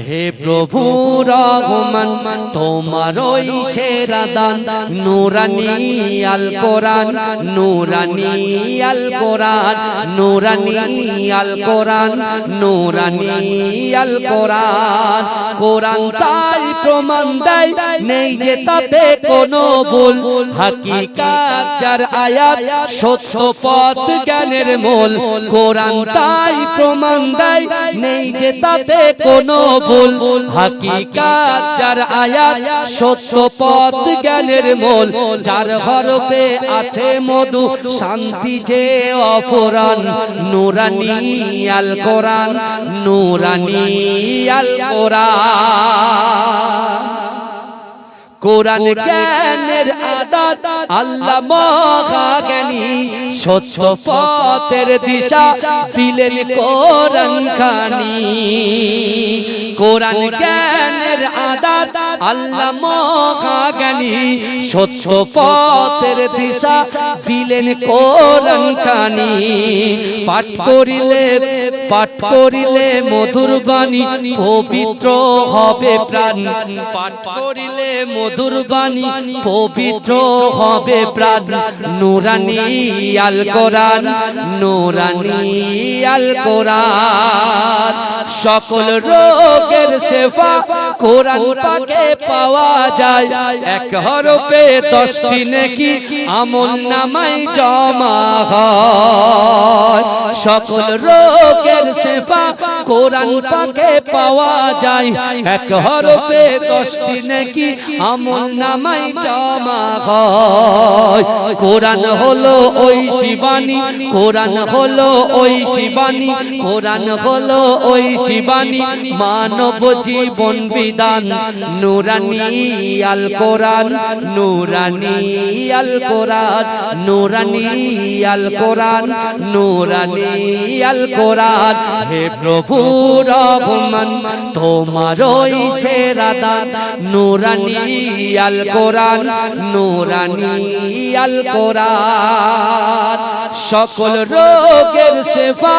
হে প্রভু রহমান তোমার ওই সেরা দান নূরানী আল কোরআন, নূরানী আল কোরআন, নূরানী আল কোরআন, নূরানী আল কোরআন। কোরআন তাই প্রমাণ দেয় নেই যে তাতে কোনো ভুল, হাকিকাত যার আয়াত সত্য পথ জ্ঞানের মূল। কোরআন তাই প্রমাণ দেয় নেই যে তাতে কোনো ভুল, হাকিকাত যার আয়াত সত্য পথ জ্ঞানের মূল। যার হরফে আছে মধু শান্তি যে অফুরান, নূরানী আল কোরআন, নূরানী আল কোরআন। কোরআন জ্ঞানের আদাত আল্লাহ মহাজ্ঞানী, সত্য পথের দিশা দিলেন কোরআন খানি। কোরআন জ্ঞানের আদাত আল্লাহ মহাজ্ঞানী, সত্য পথের দিশা দিলেন কোরআন খানি। পাঠ করিলে মধুর বাণী পবিত্র হবে প্রাণ, পাঠ করিলে মধুর বাণী পবিত্র হবে প্রাণ। নূরানী আল কোরআন, নূরানী আল কোরআন। সকল রোগের শেফা কোরআন পাকে পাওয়া যায়, এক হরফে 10টি নেকি আমল নামায় জমা হয়। সকল রোগের শেফা কোরআন পাকে পাওয়া যায়, এক হরফে 10টি নেকি আমল নামায় জমা হয়। কোরআন হলো ওই শিবানী, কোরআন হলো ওই শিবানী, কোরআন হলো ওই শিবানী, মানব জীবন বিধান। নূরানী আল কোরআন, নূরানী আল কোরআন, নূরানী আল কোরআন, নূরানী আল কোরআন। হে প্রভু রহমান তোমার ওই সেরা দান, নূরানী আল কোরআন, নূরানী আল কোরআন। সকল রোগের শেফা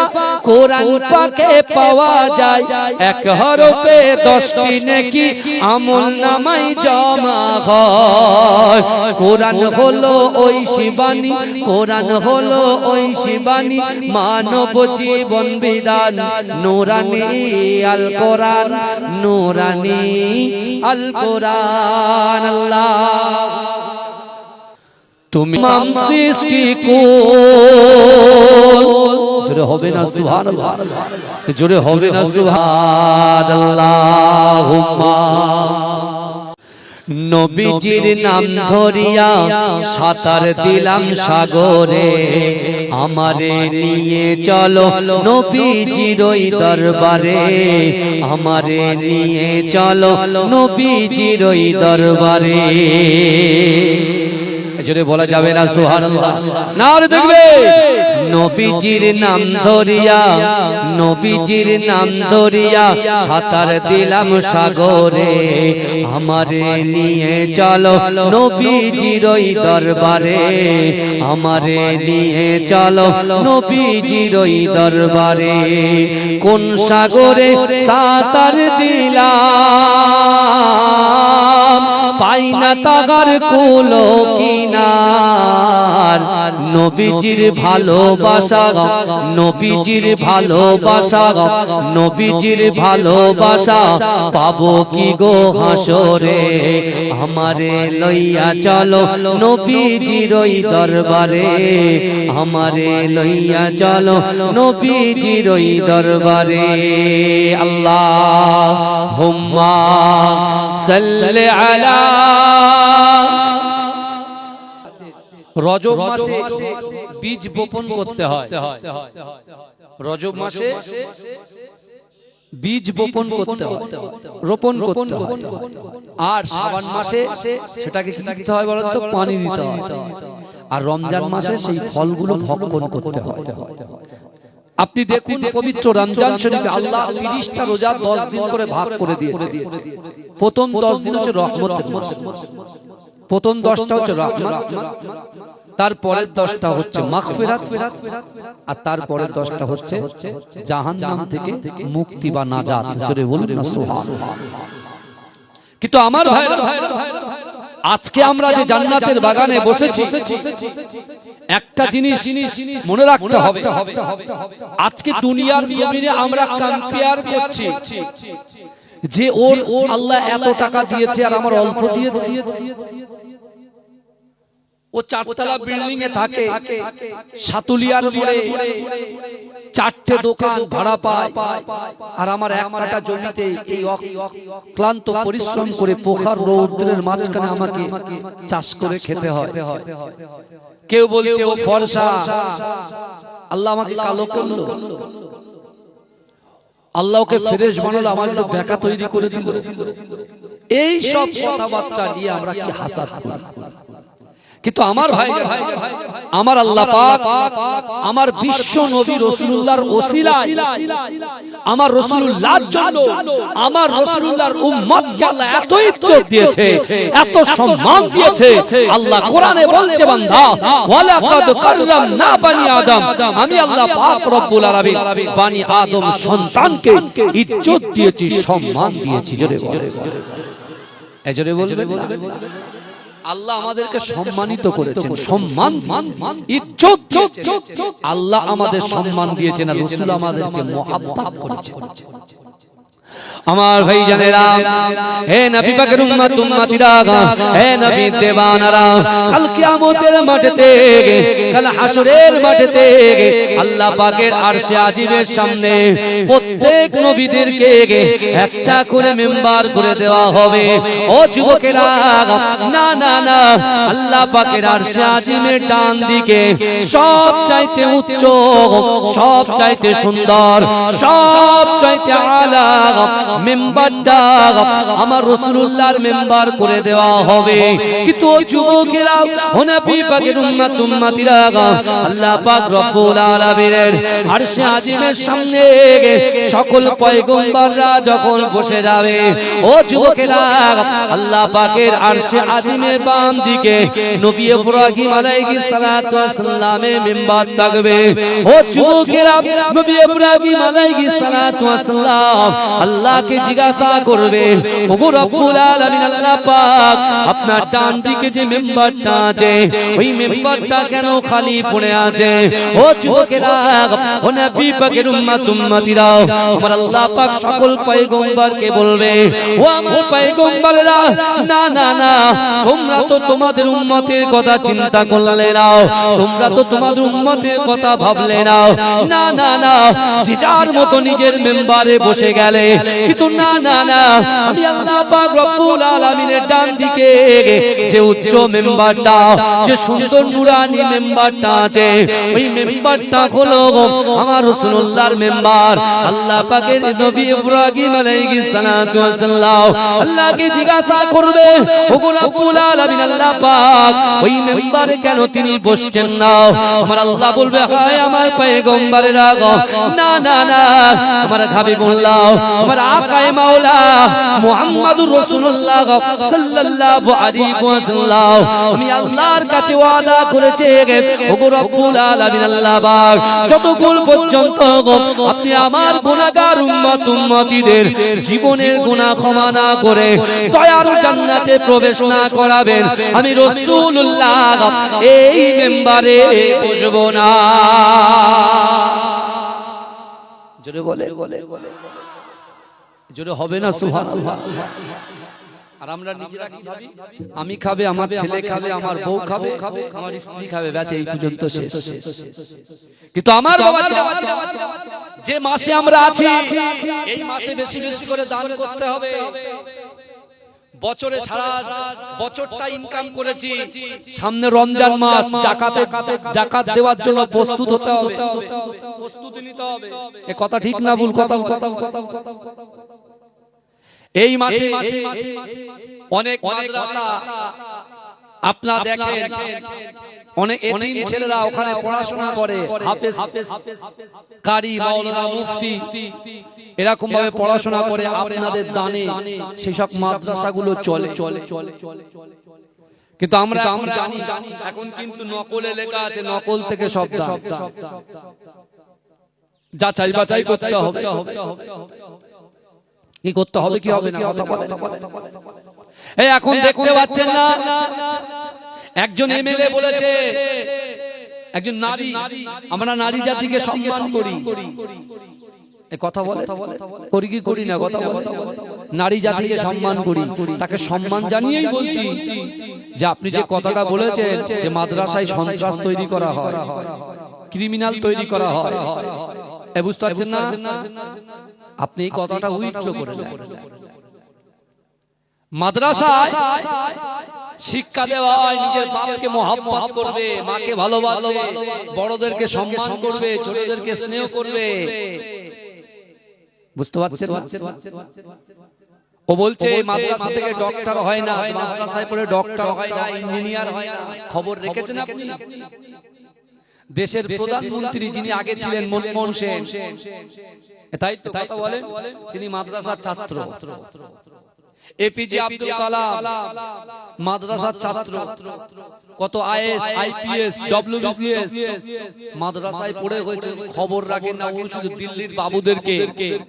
কোরআন পাকে পাওয়া যায়, এক হরফে 10টি নেকি আমল নামায় জমা হয়। কোরআন হলো ওই শিবানী, কোরআন হলো ওই শিবানী, মানব জীবন বিধান। নূরানী আল কোরআন, নূরানী আল কোরআন। আল্লাহ তুমি মাম সৃষ্টি কোন, জোরে হবে না সুবহানাল্লাহ, জোরে হবে না সুবহানাল্লাহুম্মা। নবীজির নাম ধরিয়া সাঁতার দিলাম সাগরে, আমারে নিয়ে চলো নবীজির ওই দরবারে, আমারে নিয়ে চলো নবীজির ওই দরবারে। জোরে বলা যাবে না সুবহানাল্লাহ, নারে দেখবে। নবীজির নাম ধরিয়া, নবীজির নাম ধরিয়া সাঁতার দিলাম সাগরে, আমারে নিয়ে চলো নবীজির ওই দরবারে, আমারে নিয়ে চলো নবীজির ওই দরবারে। কোন সাগরে সাঁতার দিলাম পাই না তাগার কুলো কিনার, নবীজির ভালোবাসা, নবীজির ভালোবাসা, নবীজির ভালোবাসা পাবো কি গো হাসরে, আমারে লইয়া চলো নবীজির ওই দরবারে, আমারে লইয়া চলো নবীজির ওই দরবারে। আল্লাহুম্মা সাল্লি আলা। রজব মাসে বীজ বপন করতে হয়, রজব মাসে বীজ বপন করতে হয়, রোপণ করতে হয়। আর শ্রাবণ মাসে সেটাকে কি দিতে হয় বলেন তো? পানি দিতে হয়। আর রমজান মাসে সেই ফলগুলো ভক্ষণ করতে হয়। আপনি দেখুন পবিত্র রমজান শরীফে আল্লাহ 30টা রোজা 10 দিন করে ভাগ করে দিয়েছে। প্রথম 10 দিন হচ্ছে রহমতের মাস, প্রথম 10টা হচ্ছে রহমত, তারপরের 10টা হচ্ছে মাগফিরাত, আর তারপরের 10টা হচ্ছে জাহান্নাম থেকে মুক্তি বা নাজাত। জোরে বলুন না সুবহানাল্লাহ। কিন্তু আমার ভাইরা, আজকে আমরা যে জান্নাতের বাগানে বসেছি, একটা জিনিস মনে রাখতে হবে, আজকে দুনিয়ার জমিনে আমরা কম্পেয়ার করছি যে ওর আল্লাহ এত টাকা দিয়েছে আর আমার অল্প দিয়েছে। ও 4তলা বিল্ডিং এ থাকে, সাতুলিয়ার মোড়ে 4টে দোকান ভাড়া পায়, আর আমার এক কাঠা জমিতে এই ক্লান্ত পরিশ্রম করে পোখার রৌদ্রের মাঝখানে আমাকে চাষ করে খেতে হয়। কেউ বলছে ও ফর্সা, আল্লাহ আমাকে কালো করলো, আল্লাহকে ফ্রেশ বানালো, আমার তো বেকা তৈরি করে দিল। এই সব কথাবার্তা নিয়ে আমরা কি হাসাত করি। কিন্তু আমার ভাই, আমার আল্লাহ পাক আমার বিশ্ব নবী রাসূলুল্লাহর ওসিলায়, আমার রাসূলুল্লাহর জন্য, আমার রাসূলুল্লাহর উম্মতকে আল্লাহ এত ইজ্জত দিয়েছে, এত সম্মান দিয়েছে। আল্লাহ কোরআনে বলছে, বান্দা ওয়ালাকাদ কাররামনা বানি আদম, আমি আল্লাহ পাক রব্বুল আলামিন বানি আদম সন্তানকে ইজ্জত দিয়েছি, সম্মান দিয়েছি। জোরে বলে, জোরে বলবে। আল্লাহ আমাদেরকে সম্মানিত করেছেন, সম্মান ইজ্জত আল্লাহ আমাদের সম্মান দিয়েছেন, আর রাসূল আমাদেরকে মহব্বত করেছেন। আমার ভাই জানেরা, হে নবী পাকের উম্মত উম্মতিরা, হে নবী দেওয়ানারা, কাল কিয়ামতের মাঠেতে, কাল হাসরের মাঠেতে আল্লাহ পাকের আরশে আজিমের সামনে প্রত্যেক নবীদেরকে একটা করে মেম্বার করে দেওয়া হবে। ও যুবকেরা, না না না, আল্লাহ পাকের আরশে আজিমের ডান দিকে সব চাইতে উচ্চ, সব চাইতে সুন্দর, সব চাইতে আলা মেম্বারটা আমার রাসূলুল্লাহর মেম্বার করে দেওয়া হবে। কিন্তু যুবকেরা, ও নবী পাকের উম্মত উম্মতিরা, আল্লাহ পাক রব্বুল আলামিনের আরশে আজিমের সামনে সকল পয়গম্বররা যখন বসে যাবে, ও যুবকেরা, আল্লাহ পাকের আরশে আজিমের বাম দিকে নবী ইব্রাহিম আলাইহিস সালাতু ওয়াস সালামের মেম্বার থাকবে। ও যুবকেরা, নবী ইব্রাহিম আলাইহিস সালাতু ওয়াস সালাম আল্লাহকে জিজ্ঞাসা করবে, ওগো রব্বুল আলামিন, আল্লাহ পাক আপনার ডান দিকে যে মেম্বারটা আছে, ওই মেম্বারটা কেন খালি পড়ে আছে? ও যুবকেরা, ও নবী পাকের উম্মত উম্মতিরা, আমার আল্লাহ পাক সকল পয়গম্বরকে বলবে, ও আমার পয়গম্বররা, না না না, তোমরা তো তোমাদের উম্মতের কথা চিন্তা করলে না, তোমরা তো তোমাদের উম্মতের কথা ভাবলে না, না না না, যে যার মতো নিজের মেম্বারে বসে গেলে। কিন্তু না না না, আমি আল্লাহ পাক রব্বুল আলামিনের ডান দিকে যে উচ্চ মেম্বারটা, যে সুন্দর নুরানি মেম্বারটা আছে, ওই মেম্বারটা হলো আমার রাসূলুল্লাহর মেম্বার। আল্লাহ পাকের নবী ইব্রাহিম আলাইহিস সালাতু ওয়াস সালাম আল্লাহকে জিজ্ঞাসা করবে, ওগো রব্বুল আলামিন, আল্লাহ পাক ওই মেম্বারে কেন তিনি বসছেন না? আমার আল্লাহ বলবে, হায় আমার পয়গম্বরেরা, না না না, আমার হাবিবুল্লাহ, আমার আকায়ে মাওলা মুহাম্মাদুর রাসূলুল্লাহ সাল্লাল্লাহু আলাইহি ওয়াসাল্লাম, আমি আল্লাহর কাছে ওয়াদা করেছি, ওগো রব্বুল আলামিন, আল্লাহ পাক যতক্ষণ পর্যন্ত আপনি আমার গুনাহগার উম্মত উম্মতিদের জীবনের গুনাহ ক্ষমা না করে দয়ার জান্নাতে প্রবেশ না করাবেন, আমি রাসূলুল্লাহ এই মেম্বারে বসব না। জোরে বলে, জোরে হবে না সুবহানাল্লাহ। আর আমরা নিজেরা কি ভাবি? আমি খাবে, আমার ছেলে খাবে, আমার বউ খাবে, আমার স্ত্রী খাবে, ব্যাস এই পর্যন্ত শেষ। কিন্তু আমার বাবা, যে মাসে আমরা আছি, এই মাসে বেশি বেশি করে দান করতে হবে। বছরে সারা বছরটা ইনকাম করেছি, সামনে রমজান মাস, যাকাত দেওয়ার জন্য প্রস্তুত হতে হবে, প্রস্তুতি নিতে হবে। এ কথা ঠিক না ভুল কথা? এই মাসে অনেক মাদ্রাসা আপনারা দেখেন, অনেক এতিম ছেলেরা ওখানে পড়াশোনা করে, হাফেজ, কারি, মাওলানা, মুফতি, এরকম ভাবে পড়াশোনা করে। আপনাদের দানে সেই সব মাদ্রাসাগুলো চলে। কিন্তু আমরা জানি এখন কিন্তু নকলে লেখা আছে, নকল থেকে সব যাচাই বাছাই করতে হবে, কি করতে হবে কি হবে না কথা বলে। এই এখন দেখতে পাচ্ছেন না, একজন এমএলএ বলেছে, একজন নারী, আমরা নারী জাতিকে সম্মান করি, কথা বলে করি কি করি না কথা বলে, নারী জাতিকে সম্মান করি, তাকে সম্মান জানিয়েই বলছি যে আপনি যে কথাটা বলেছেন যে মাদ্রাসায় সন্ত্রাস তৈরি করা হয়, ক্রিমিনাল তৈরি করা হয়, বুঝতে পারছেন না, আপনি এই কথাটা উইথড্র করে নেন। মাদ্রাসায় শিক্ষা দেওয়া হয় নিজের বাপকে মহব্বত করবে, মাকে ভালোবাসবে, বড়দেরকে সম্মান করবে, ছোটদেরকে স্নেহ করবে, বুঝতে পারছেন? ও বলছে মাদ্রাসা থেকে ডক্টর হয় না, মাদ্রাসায় পড়ে ডক্টর হয় না, ইঞ্জিনিয়ার হয় না। খবর রেখেছেন আপনি? দেশের প্রধানমন্ত্রী যিনি আগে ছিলেন মনমোহন সেন, তাই তো কথা বলেন, তিনি মাদ্রাসার ছাত্র। এপিজে আব্দুল কালাম মাদ্রাসার ছাত্র। কত আইএস, আইপিএস, ডব্লিউবিসিএস মাদ্রাসায় পড়ে হয়েছে, খবর রাখেন না। উনি শুধু দিল্লির বাবুদেরকে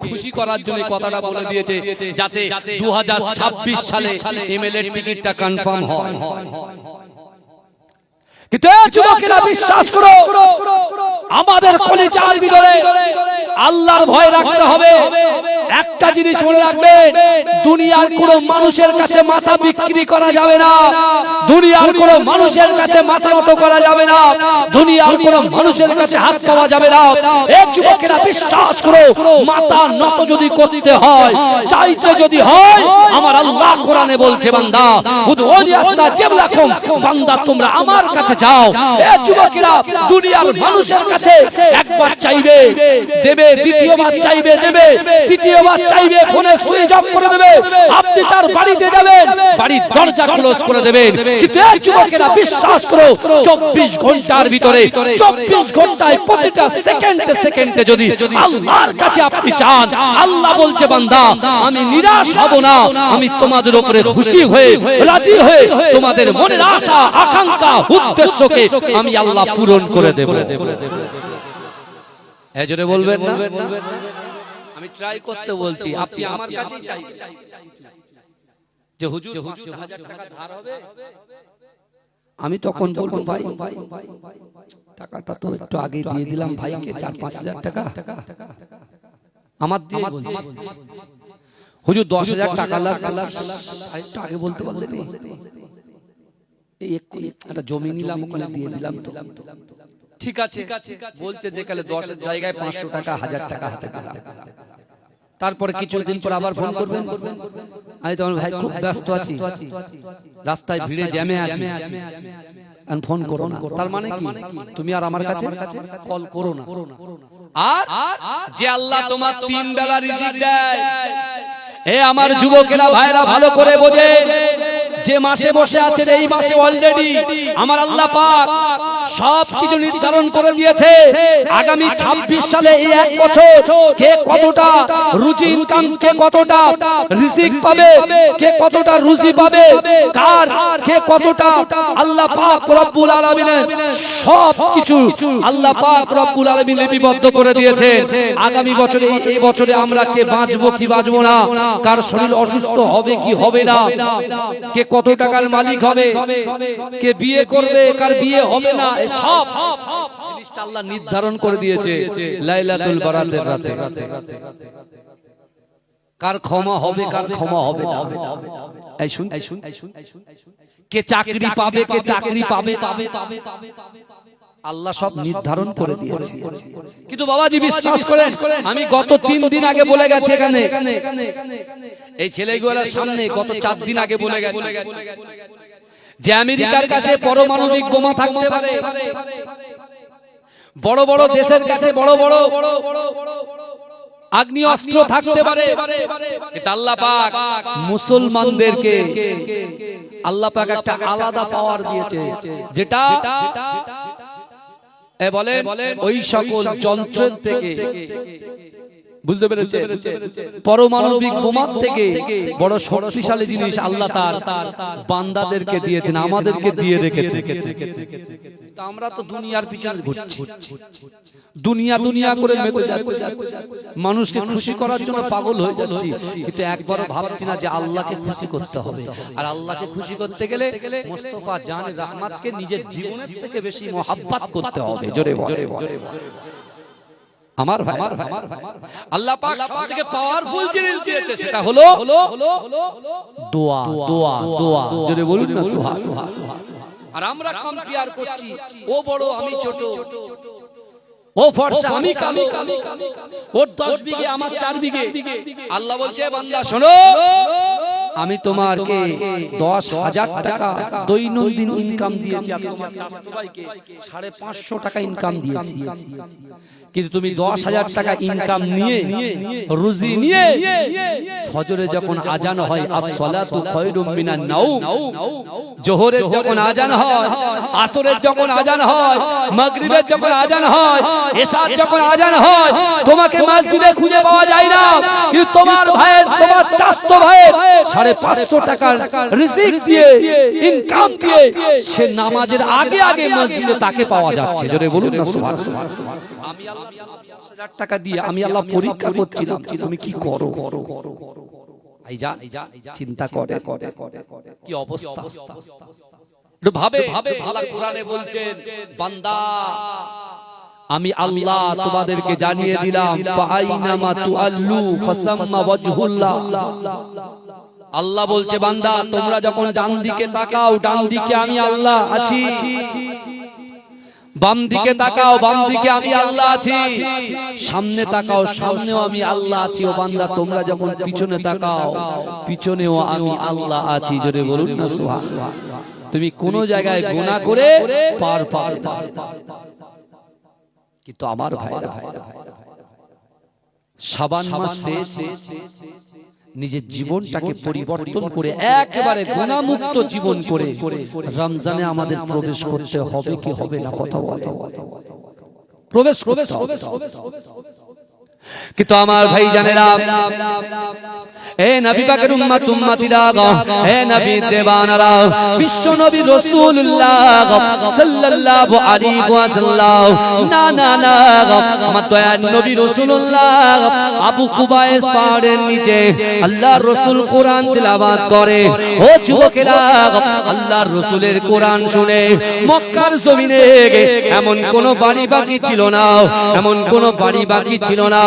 খুশি করার জন্য কথাটা বলে দিয়েছে যাতে 2026 সালে এমএলএ টিকিটটা কনফার্ম হয়। কিন্তু যুবকেরা বিশ্বাস করো, আমাদের কলিজার ভিতরে আল্লাহর ভয় রাখতে হবে। একটা জিনিস মনে রাখবেন, দুনিয়ার কোনো মানুষের কাছে মাথা বিক্রি করা যাবে না, দুনিয়ার কোনো মানুষের কাছে মাথা নত করা যাবে না, দুনিয়ার কোনো মানুষের কাছে হাত পাওয়া যাবে না। এই যুবকেরা বিশ্বাস করো, মাথা নত যদি করতে হয়, চাইতে যদি হয়, আমার আল্লাহ কোরআনে বলছে বান্দা উদউনি আস্তাজিবলাকুম, বান্দা তোমরা আমার কাছে যাও। এই যুবকেরা দুনিয়ার মানুষের কাছে একবার চাইবে দেবে, দ্বিতীয়বার চাইবে দেবে, তৃতীয়বার চাইবে ফোনে সুইচ অফ করে দেবে, আপনি তার বাড়িতে যাবেন, বাড়ির দরজা ক্লোজ করে দেবেন। কিন্তু এই যুবকেরা বিশ্বাস করো, 24 ঘন্টার ভিতরে 24 ঘন্টায় প্রতিটা সেকেন্ডে সেকেন্ডে যদি আল্লাহর কাছে আপনি চান, আল্লাহ বলছে বান্দা আমি নিরাশ হব না, আমি তোমাদের উপরে খুশি হয়ে রাজি হয়ে তোমাদের মনের আশা আকাঙ্ক্ষা উদ্দেশ্যকে আমি আল্লাহ পূরণ করে দেব। এই জন্য বলবেন না, আমি ট্রাই করতে বলছি, আপনি আমার কাছেই চাইবেন যে হুজুর 5000 টাকা ধার হবে, আমি তখন বলবো ভাই টাকাটা তো একটু আগে দিয়ে দিলাম ভাইকে, 4-5 টাকা আমার দিয়ে বলছি। হুজুর 10,000 টাকা লাগবে, একটু আগে বলতে পারলে এই একটা জমি নিলাম ওখানে দিয়ে দিলাম তো, ঠিক আছে বলছে, যে কালে 10 এর জায়গায় 500 টাকা 1000 টাকা হাতে দিলাম। তারপরে কিছুদিন পর আবার ফোন করবেন, আমি তখন ভাই খুব ব্যস্ত আছি, রাস্তায় ভিড়ে জ্যামে আছি, আর ফোন করো না। তার মানে কি তুমি আর আমার কাছে কল করো না। আর যে আল্লাহ তোমার 3 বেলা রিজিক দেয়, এ আমার যুবকেরা ভাইরা ভালো করে বোঝে, যে মাসে বসে আছেন এই মাসে অলরেডি আমার আল্লাহ পাক সবকিছু নির্ধারণ করে দিয়েছে। আগামী 26 সালে এই এক বছর কে কতটা রুজি ইনকাম, কে কতটা রিজিক পাবে, কে কতটা রুজি পাবে, কার কে কতটা আল্লাহ পাক রব্বুল আলামিন সবকিছু আল্লাহ পাক রব্বুল আলামিন লিপিবদ্ধ করে দিয়েছে। আগামী বছরে এই বছরে আমরা কে বাঁচবো কি বাঁচবো না, কার শরীর অসুস্থ হবে কি হবে না, কে কত টাকার মালিক হবে, কে বিয়ে করবে কার বিয়ে হবে না, সব জিনিসটা আল্লাহ নির্ধারণ করে দিয়েছে লাইলাতুল বারাতের রাতে। কার ক্ষমা হবে কার ক্ষমা হবে না, এই শুন কে চাকরি পাবে কে চাকরি পাবে আল্লাহ সব নির্ধারণ করে দিয়েছে। কিন্তু বাবাজি বিশ্বাস করেন, আমি গত 3 দিন আগে বলে গেছি এখানে, এই ছেলেগুলোর সামনে গত 4 দিন আগে বলে গেছি যে আমেরিকার কাছে পারমাণবিক বোমা থাকতে পারে, বড় বড় দেশের কাছে বড় বড় আগ্নেয়াস্ত্র থাকতে পারে। এটা আল্লাহ পাক মুসলমানদেরকে আল্লাহ পাক একটা আলাদা পাওয়ার দিয়েছে, যেটা বলে ওই সকল যন্ত্রের থেকে বুঝতে পেরেছেন? পারমাণবিক বোমার থেকে বড় শক্তিশালী জিনিস আল্লাহ তার বান্দাদেরকে দিয়েছেন, আমাদেরকে দিয়ে রেখেছে। আমরা তো দুনিয়ার পিছনে ঘুরছি, দুনিয়া দুনিয়া করে মেতে যাচ্ছি, মানুষকে খুশি করার জন্য পাগল হয়ে যাচ্ছি, কিন্তু একবারও ভাবছি না যে আল্লাহকে খুশি করতে হবে। আর আল্লাহকে খুশি করতে গেলে মুস্তাফা জান রহমতকে নিজের জীবনের থেকে বেশি মহব্বত করতে হবে। জোরে জোরে আমার ভাই, আল্লাহ পাক সবথেকে পাওয়ারফুল জিনিস দিয়েছে, সেটা হলো দোয়া। দোয়া দোয়া জোরে বলুন না সুবহান। আর আমরা কম্পেয়ার করছি, ও বড় আমি ছোট, ও ফর্সা আমি কালো, ওর 10 বিঘে আমার 4 বিঘে। আল্লাহ বলছে বান্দা শোনো, আমি তোমাকে 10,000 টাকা দৈনন্দিন ইনকাম দিয়েছি, আমি তোমার চাচা ভাইকে 550 টাকা ইনকাম দিয়েছি, কিন্তু তুমি 10,000 টাকা ইনকাম নিয়ে রুজি নিয়ে ফজরে যখন আজান হয় as-সালাতু খায়রুম মিনান নাওম, জোহরের যখন আজান হয়, আসরের যখন আজান হয়, মাগরিবের যখন আজান হয়, এশার যখন আজান হয়, তোমাকে মসজিদে খুঁজে পাওয়া যায় না, কিন্তু তোমার ভাইয়ের, তোমার চাচা ভাইয়ের 550 টাকার রিজিক দিয়ে ইনকাম দিয়ে সে নামাজের আগে আগে মসজিদে তাকে পাওয়া যাচ্ছে। জোরে বলুন না সুবহানাল্লাহ। আমি আল্লাহ 10,000 টাকা দিয়ে আমি আল্লাহ পরীক্ষা করছিলাম তুমি কি করো। চিন্তা করে কি অবস্থা, ভাবে আল্লাহ কোরআনে বলছেন বান্দা আমি আল্লাহ তোমাদেরকে জানিয়ে দিলাম ফাআইনামা তুআল্লু ফাসাম্মা ওয়াজহুল্লাহ। আল্লাহ বলছে বান্দা তোমরা যখন ডান দিকে তাকাও, ডান দিকে আমি আল্লাহ আছি, বাম দিকে তাকাও, বাম দিকে আমি আল্লাহ আছি, সামনে তাকাও, সামনেও আমি আল্লাহ আছি। ও বান্দা তোমরা যখন পিছনে তাকাও, পিছনেও আমি আল্লাহ আছি। জোরে বলুন না সুবহানাল্লাহ। তুমি কোন জায়গায় গুনাহ করে পার পাবে না, কিন্তু আমার ভাইরা শাবান মাস পেয়েছে, নিজের জীবনটাকে পরিবর্তন করে একেবারে গুনাহমুক্ত জীবন করে রমজানে আমাদের প্রবেশ করতে হবে কি হবে না, কথা বলে প্রবেশ। কিন্তু আমার ভাই জানেরা, এ নবী পাকের উম্মত উম্মতিরা, এ নবী দেবানারা, বিশ্ব নবী রাসূলুল্লাহ সাল্লাল্লাহু আলাইহি ওয়াসাল্লাম, না না না, আমার দয়ার নবী রাসূলুল্লাহ আবু কুবাইস পাহাড়ের নিচে আল্লাহর রাসূল কোরআন তেলাওয়াত করে। ও যুবকেরা, আল্লাহর রাসূলের কোরআন শুনে মক্কার জমিনে এমন কোন বাড়ি বাকি ছিল না, এমন কোন বাড়ি বাকি ছিল না,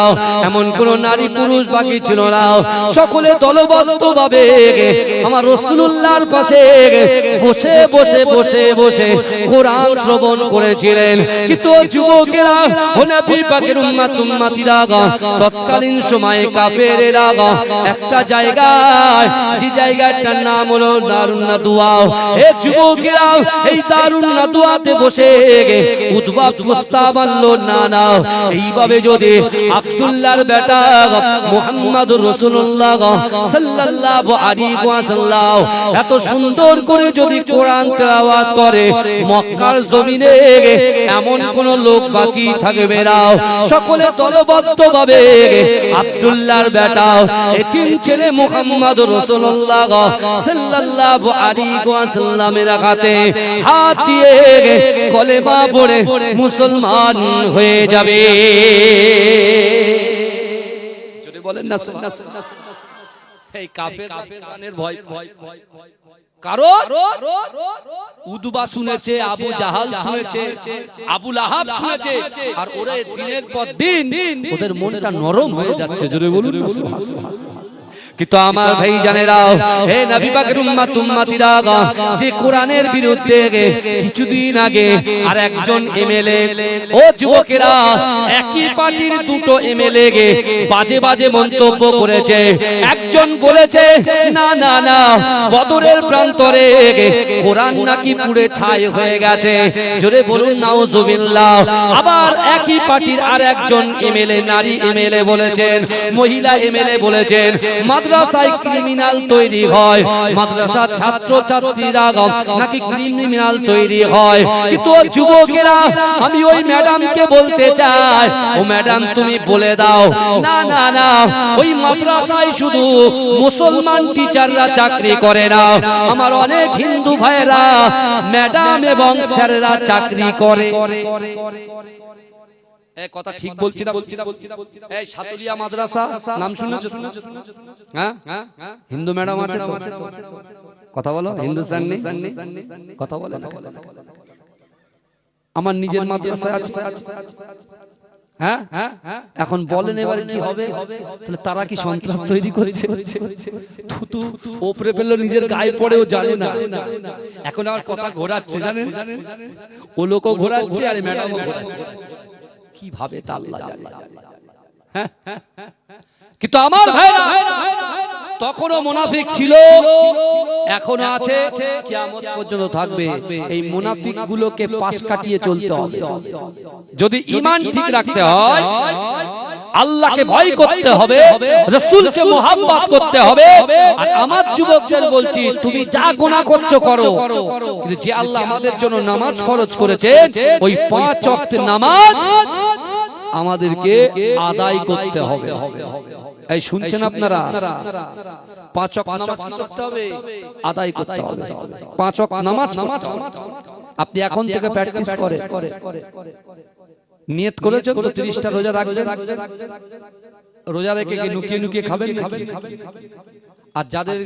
এমন কোন নারী পুরুষ বাকি ছিল না, সকলে দলবদ্ধভাবে আমার রাসূলুল্লাহর পাশে বসে বসে বসে বসে কোরআন শ্রবণ করেছিলেন। কিন্তু যুবকেরা, ও নবী পাকের উম্মত উম্মতিরা, তৎকালীন সময়ে কাফেরেরা একটা জায়গায়, যে জায়গাটার নাম হলো দারুন নাদওয়া, এই যুবকেরা এই দারুন নাদওয়াতে বসে উদ্ভব প্রস্তাব আনলো, না না, এইভাবে যদি আব্দুল্লাহর বেটা মুহাম্মদুর রাসূলুল্লাহ সাল্লাল্লাহু আলাইহি ওয়াসাল্লাম এত সুন্দর করে যদি কোরআন তেলাওয়াত করে, মক্কার জমিনে এমন কোন লোক বাকি থাকবে না, সকলে দলবদ্ধভাবে আব্দুল্লাহর বেটা এতিম ছেলে মুহাম্মদুর রাসূলুল্লাহ সাল্লাল্লাহু আলাইহি ওয়াসাল্লামের হাতে হাত দিয়ে কলেমা পড়ে মুসলমান হয়ে যাবে। যদি বলেন না এই কাফের কানের ভয়, কারণ উদবা শুনেছে, আবু জাহাল শুনেছে, আবু লাহাব শুনেছে, আর ওরা দিনের পর দিন ওদের মনটা নরম হয়ে যাচ্ছে। জোরে বলুন না সুবহানাল্লাহ। কিন্তু আমার ভাই জানেরা, হে নবী পাকের উম্মত উম্মতিরা, যে কোরআনের বিরুদ্ধে কিছুদিন আগে আর একজন এমএলএ, ও যুবকেরা, একই পার্টির দুটো এমএলএ বাজে বাজে মন্তব্য করেছে। একজন বলেছে না না না, বদরের প্রান্তরে কোরআন নাকি পুড়ে ছাই হয়ে গেছে। জোরে বলুন নাউজুবিল্লাহ। আবার একই পার্টির আর একজন এমএলএ, নারী এমএলএ বলেছেন, মহিলা এমএলএ বলেছেন মাদ্রাসায় ক্রিমিনাল তৈরি হয়, মাদ্রাসার ছাত্র ছাত্রীরা নাকি ক্রিমিনাল তৈরি হয়। কিন্তু যুবকেরা, আমি ওই ম্যাডামকে বলতে চাই, ও ম্যাডাম তুমি বলে দাও, না না না, ওই মাদ্রাসায় শুধু মুসলমান টিচাররা চাকরি করে না, আমার অনেক হিন্দু ভাইরা ম্যাডাম এবং স্যারেরা চাকরি করে। এই কথা ঠিক বলছি না? এই সাতুরিয়া মাদ্রাসা নাম শুনেছো? হ্যাঁ, হিন্দু ম্যাডাম আছে তো? কথা বলো, হিন্দু স্যার নেই? কথা বলে না? আমার নিজের মাদ্রাসা আছে। হ্যাঁ, এখন বলেন এবারে কি হবে? তাহলে তারা কি সন্ত্রাস তৈরি করছে? থুতু ওপরে পেলো, নিজের গায়ে পড়েও জানে না। এখন আমার কথা ঘোরাচ্ছে, জানেন? ও লোকও ঘোরাচ্ছে আর ম্যাডামও ঘোরাচ্ছে। কিভাবে তা আল্লাহ জানে। কিন্তু আমার ভাইরা তখনও মুনাফিক ছিল, এখনো আছে, কিয়ামত পর্যন্ত থাকবে। এই মুনাফিক গুলোকে পাশ কাটিয়ে চলতে হবে। যদি ঈমান ঠিক রাখতে হয়, আল্লাহকে ভয় করতে হবে, রাসূলকে মুহাব্বত করতে হবে। আর আমার যুবকদের বলছি, তুমি যা গুনাহ করছো করো, কিন্তু যে আল্লাহ আমাদের জন্য নামাজ ফরজ করেছেন, ওই 5 ওয়াক্ত নামাজ আমাদেরকে আদায় করতে হবে। এই শুনছেন আপনারা? 5 ওয়াক্ত নামাজ কি করতে হবে? আদায় করতে হবে। 5 ওয়াক্ত নামাজ আপনি এখন থেকে প্র্যাকটিস করেন। নিয়ত করেছেন তো 30টা রোজা রাখবেন, রোজা রেখে লুকিয়ে লুকিয়ে খাবেন নাকি? আর যাদের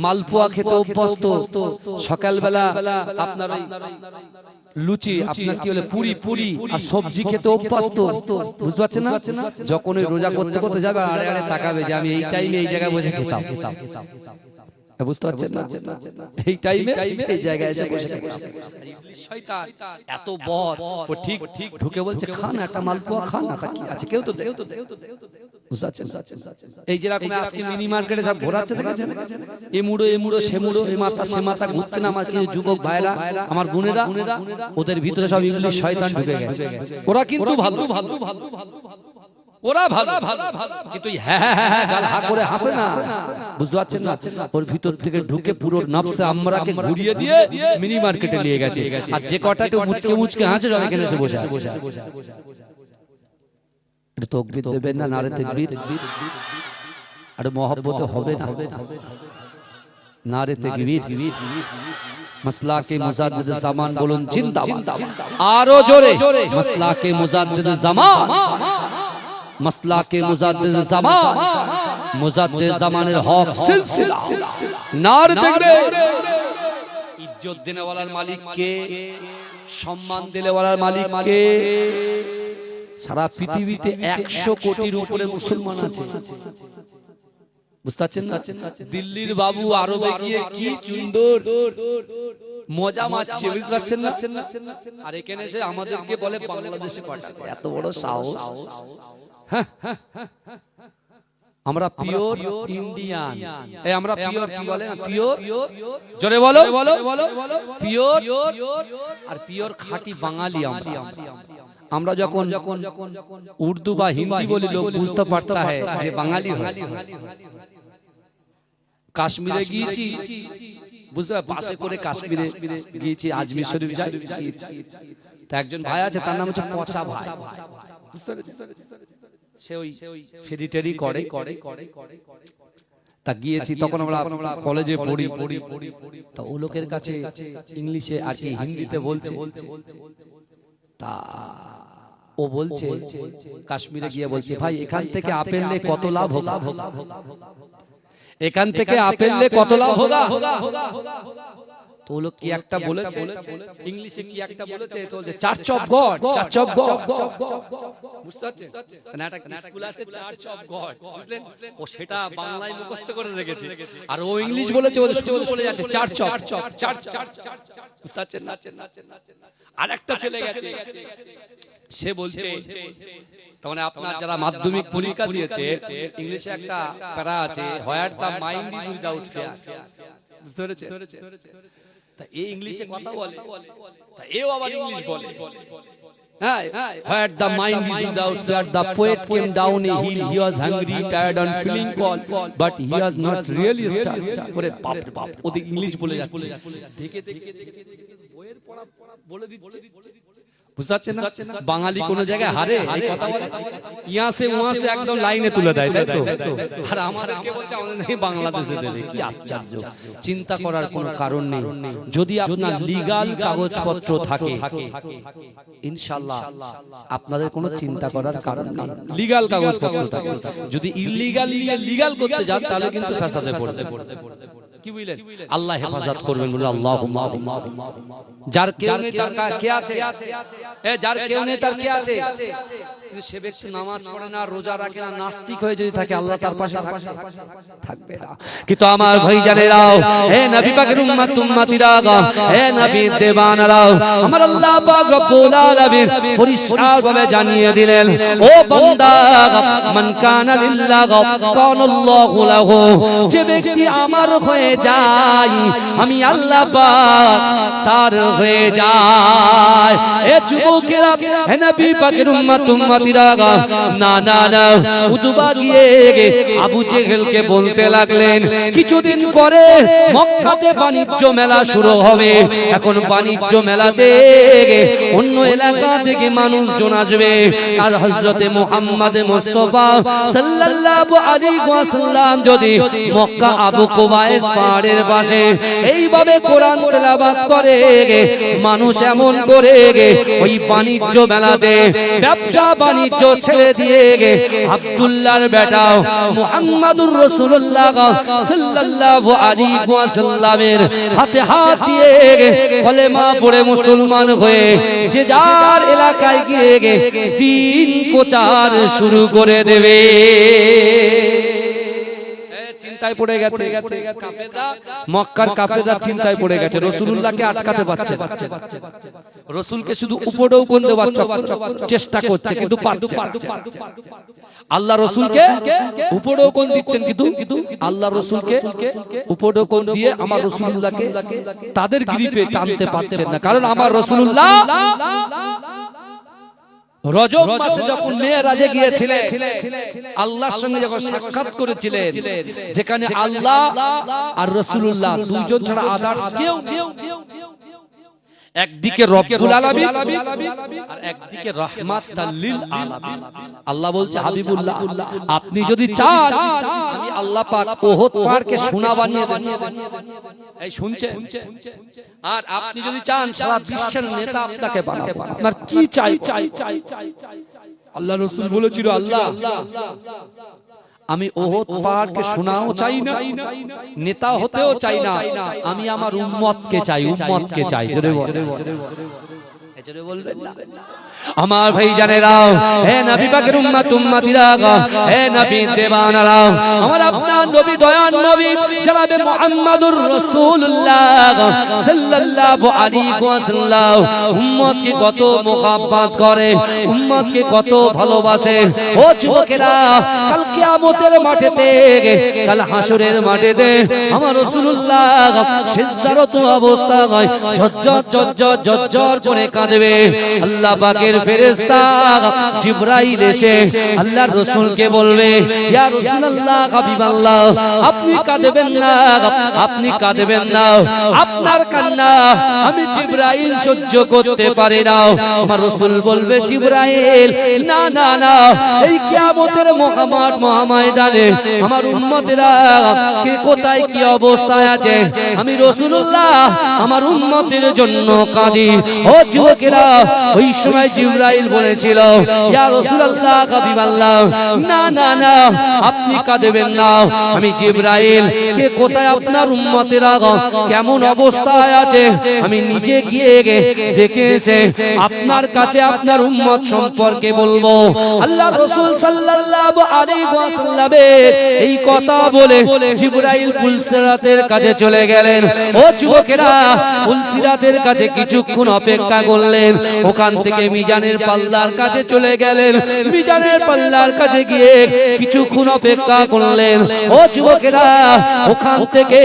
মালপোয়া খেতে অভ্যস্ত, সকালবেলা আপনার লুচি, আপনার কি বলে পুরি আর সবজি খেতে অভ্যস্ত, বুঝতে পারছেন না? যখন ওই রোজা করতে করতে যাবে আরে আরে তাকাবে যে আমি এই টাইমে এই জায়গায় বসে খেতাম, বুঝতে পারছেন না? এই টাইমে এই জায়গায় এসে বসে খেতাম। শয়তান এত বদ, ও ঠিক ঢুকে বলছে খান একটা মালপোয়া খান না, তা কি আছে, কেউ তো দেও। এই যেরকম আজকে মিনি মার্কেটে সব ঘোরাচ্ছে, দেখেছেন? এ মুড়ো সে মুড়ো, এ মাথা সে মাথা ঘুরছে না। আমার কিছু যুবক ভাইরা, আমার বোনেরা, ওদের ভিতরে সব ইবলিশ শয়তান ঢুকে গেছে। ওরা কিন্তু ভালো, ওরা ভালো, কিন্তু হ্যাঁ গাল হা করে হাসে না, বুঝতে পারছেন না? ওর ভিতর থেকে ঢুকে পুরো নফসে আমরাকে ঘুরিয়ে দিয়ে মিনি মার্কেটে নিয়ে গেছে। আর যে কটাকে মুচকে হাসে সব এখানে এসে বসে আছে। তাকবীর দেবেন না? নারে তাকবীর। আর মহব্বতে হবে না? নারে তাকবীর। মাসলাকে মুজাদ্দিদ জামান বলুন জিন্দাবাদ। আরো জোরে মাসলাকে মুজাদ্দিদ জামান, মাসলাকে মুজাদ্দিদ জামান, মুজাদ্দিদ জামানের হক সিলসিলা। নারে তাকবীর। ইজ্জত দেনেওয়ালার মালিক কে? সম্মান দেনেওয়ালার মালিক কে? সারা পৃথিবীতে 100 কোটির উপরে মুসলমান আছে, বুঝতে পারছেন না? দিল্লির বাবু আরবে গিয়ে কি সুন্দর মজা মারছে, বুঝতে পারছেন না? আর এখানে এসে আমাদেরকে বলে বাংলাদেশে পাঠাবে। এত বড় সাহস! আমরা পিওর ইন্ডিয়ান। এই আমরা পিওর কি বলে না? পিওর, জোরে বলো, পিওর। আর পিওর খাঁটি বাঙালি আমরা যখন উর্দু বা হিন্দি বলি, লোক বুঝতে পারতা হয় যে বাঙালি হয়। কাশ্মীরে গিয়েছি, বুঝতে পার, বাসে করে কাশ্মীরে গিয়েছি, আজমির শরীফ গিয়েছি। তা একজন ভাই আছে, তার নাম হচ্ছে পচা ভাই, বুঝতে পেরেছেন? সে ওই ফেরি টেরি করে। তা গিয়েছি, তখন আমরা কলেজে পড়ি। তা ও লোকের কাছে ইংলিশে আর কি হিন্দিতে বলছে। তা ও বলছে, কাশ্মীরে গিয়ে বলছে, ভাই এখান থেকে আপেল লে কত লাভ হোগা, এখান থেকে আপেল লে কত লাভ হোগা। তো লোক কি একটা বলেছে ইংলিশে, কি একটা বলেছে, তো বলছে church of god, church of god, বুঝতে পারছেন? না একটা স্কুল আছে চার্চ অফ গড, বুঝলেন? ও সেটা বাংলায় মুখস্থ করে রেখেছে, আর ও ইংলিশ বলেছে, শুধু বলে যাচ্ছে চার্চ অফ, বুঝতে পারছেন না? আরেকটা ছেলে গেছে, সে বলছে, তাহলে আপনার যারা মাধ্যমিক পরীক্ষা দিয়েছে, ইংলিশে একটা প্যারা আছে, where the mind is without fear, বুঝতে পেরেছেন? তা এই ইংলিশে কথা বলে, তা এও আবার ইংলিশ বলে। Where the mind is without fear, the poet came down a hill. He was hungry, tired, and feeling cold, but he was not really starved. ওরে বাপ রে বাপ, ওদিকে ইংলিশ বলে যাচ্ছে। দেখে বইয়ের পড়া বলে দিচ্ছে। বুঝতে পারছেন না? বাঙালি কোন জায়গায় হারে এই কথা বলে, ইয়া সে ওয়া সে একদম লাইনে তুলে দেয়, তাই তো? আর আমাদেরকে বলছে আমাদের নাকি বাংলাদেশে দেবে। কি আশ্চর্য! চিন্তা করার কোনো কারণ নেই। যদি আপনার লিগ্যাল কাগজপত্র থাকে, ইনশাআল্লাহ আপনাদের কোনো চিন্তা করার কারণ নেই। লিগ্যাল কাগজপত্র থাকে। যদি ইললিগ্যাল লিগ্যাল করতে যান তাহলে কিন্তু ফাসাদে পড়বে। কি বুঝলেন? আল্লাহ হেফাজত করবেন, বলে আল্লাহুম্মা যার কেউ নেই তার কে আছে? যার কেউ নেই তার কে আছে? কিন্তু সে ব্যক্তি নামাজ পড়ে না, রোজা রাখে না, নাস্তিক হয়ে যদি থাকে, আল্লাহ তার পাশে থাকবে না। কিন্তু আমার ভাইজানেরাও, হে নবী পাকের উম্মত উম্মতিরা, হে নবী দেবানারাও, আমার আল্লাহ পাক রব্বুল আলামিন পরিষ্কারভাবে জানিয়ে দিলেন, ও বান্দা, মান কানা লিল্লাহ কানাল্লাহু লাহু, যে ব্যক্তি আমার হয়ে যায় আমি আল্লাহ পাক তার হয়ে যায়। এ যুবকেরা, হে নবী পাকের উম্মত উম্মতিরা, না না না, উতবা গিয়ে আবু জেহেলকে বলতে লাগলেন, কিছুদিন পরে মক্কাতে বাণিজ্য মেলা শুরু হবে। এখন বাণিজ্য মেলাতে অন্য এলাকা থেকে মানুষজন আসবে, আর হযরতে মুহাম্মদ মুস্তাফা সাল্লাল্লাহু আলাইহি ওয়াসাল্লাম যদি মক্কা আবু কুবাইস পাহাড়ের পাশে এইভাবে কোরআন তেলাওয়াত করে, মানুষ এমন করে ওই বাণিজ্য মেলাতে ব্যবসা বাণিজ্য ছেড়ে দিয়ে আব্দুল্লাহর বেটা মুহাম্মাদুর রাসূলুল্লাহ সাল্লাল্লাহু আলাইহি ওয়াসাল্লামের হাতে হাত দিয়ে কলেমা পড়ে মুসলমান হয়ে যে যার এলাকায় গিয়ে দ্বীন প্রচার শুরু করে দেবে। চিন্তায় পড়ে গেছে মক্কার কাফেররা, চিন্তায় পড়ে গেছে, রাসূলুল্লাহকে আটকাতে পারছে না। রাসূলকে শুধু উপঢৌকন দেওয়ার চেষ্টা করছে, কিন্তু পারছে না। আল্লাহ রাসূলকে উপঢৌকন দিচ্ছেন, কিন্তু আল্লাহ রাসূলকে উপঢৌকন দিয়ে আমার রাসূলুল্লাহকে তাদের গ্রিপে টানতে পারছেন না। কারণ আমার রাসূলুল্লাহ রজব মাসে যখন মেরাজে গিয়েছিলেন, আল্লাহর সঙ্গে যখন সাক্ষাৎ করেছিলেন, যেখানে আল্লাহ আর রাসূলুল্লাহ দুইজন ছাড়া আদার্স কেউ, একদিকে রব্বুল আলামিন আর একদিকে রাহমাতাল লিল আলামিন। আল্লাহ বলছে, হাবিবুল্লাহ, আপনি যদি চান আমি আল্লাহ পাক ওহদ পাহাড়কে সোনা বানিয়ে দেব। এই শুনছেন? আর আপনি যদি চান সারা বিশ্বের নেতা আপনাকে বানাবো। আপনার কি চাই? আল্লাহ রাসূল বলেছিল, আল্লাহ আমি ওহদ পাহাড়কে শোনাও চাই না, নেতা হতেও চাই না, আমি আমার উম্মতকে চাই, উম্মতকে চাই। জোরে বলবেন না? আমার ভাইজানেরা, হে নবী পাকের উম্মত উম্মতিরা, হে নবী দেবানারা, আমার আপনার নবী দয়ার নবী জনাবে মুহাম্মদুর রাসূলুল্লাহ সাল্লাল্লাহু আলাইহি ওয়াসাল্লাম উম্মতকে কত মোহাব্বত করে, উম্মতকে কত ভালোবাসে। ও যুবকেরা, কাল কিয়ামতের মাঠেতে, কাল হাসরের মাঠেতে আমার রাসূলুল্লাহ সিজদারত অবস্থায় ঝরঝর করে কাঁদবে। আল্লাহ পাকের ফেরেশতা জিবরাইল এসে আল্লাহর রাসূলকে বলবে, ইয়া রাসূলুল্লাহ, হাবিবাল্লাহ, আপনি কাঁদবেন না, আপনি কাঁদবেন না, আপনার কান্না আমি জিবরাইল সহ্য করতে পারি না। আমার রাসূল বলবে, জিবরাইল, না না না, এই কিয়ামতের মহাময়দানে আমার উম্মতেরা কে কোথায় কি অবস্থায় আছে, আমি রাসূলুল্লাহ আমার উম্মতের জন্য কাঁদি। ও যুবকেরা, ওই সময় জিবরাইল বলেছিল, ইয়া রাসূলুল্লাহ, হাবিবাল্লাহ, না না না, আপনি কাঁদবেন না, আমি জিবরাইল কে কোথায় আপনার উম্মতেরা কেমন অবস্থায় আছে আমি নিজে গিয়ে দেখে এসে আপনার কাছে আপনার উম্মত সম্পর্কে বলবো। আল্লাহ রাসূল সাল্লাল্লাহু আলাইহি ওয়াসাল্লামের এই কথা বলে জিবরাইল পুলসিরাতের কাছে চলে গেলেন। ও যুবকেরা, পুলসিরাতের কাছে কিছুক্ষণ অপেক্ষা করলেন। করলেন, ওখান থেকে মিজানের পাল্লার কাছে চলে গেলেন। মিজানের পাল্লার কাছে গিয়ে কিছুক্ষণ অপেক্ষা করলেন। ও যুবকেরা, ওখান থেকে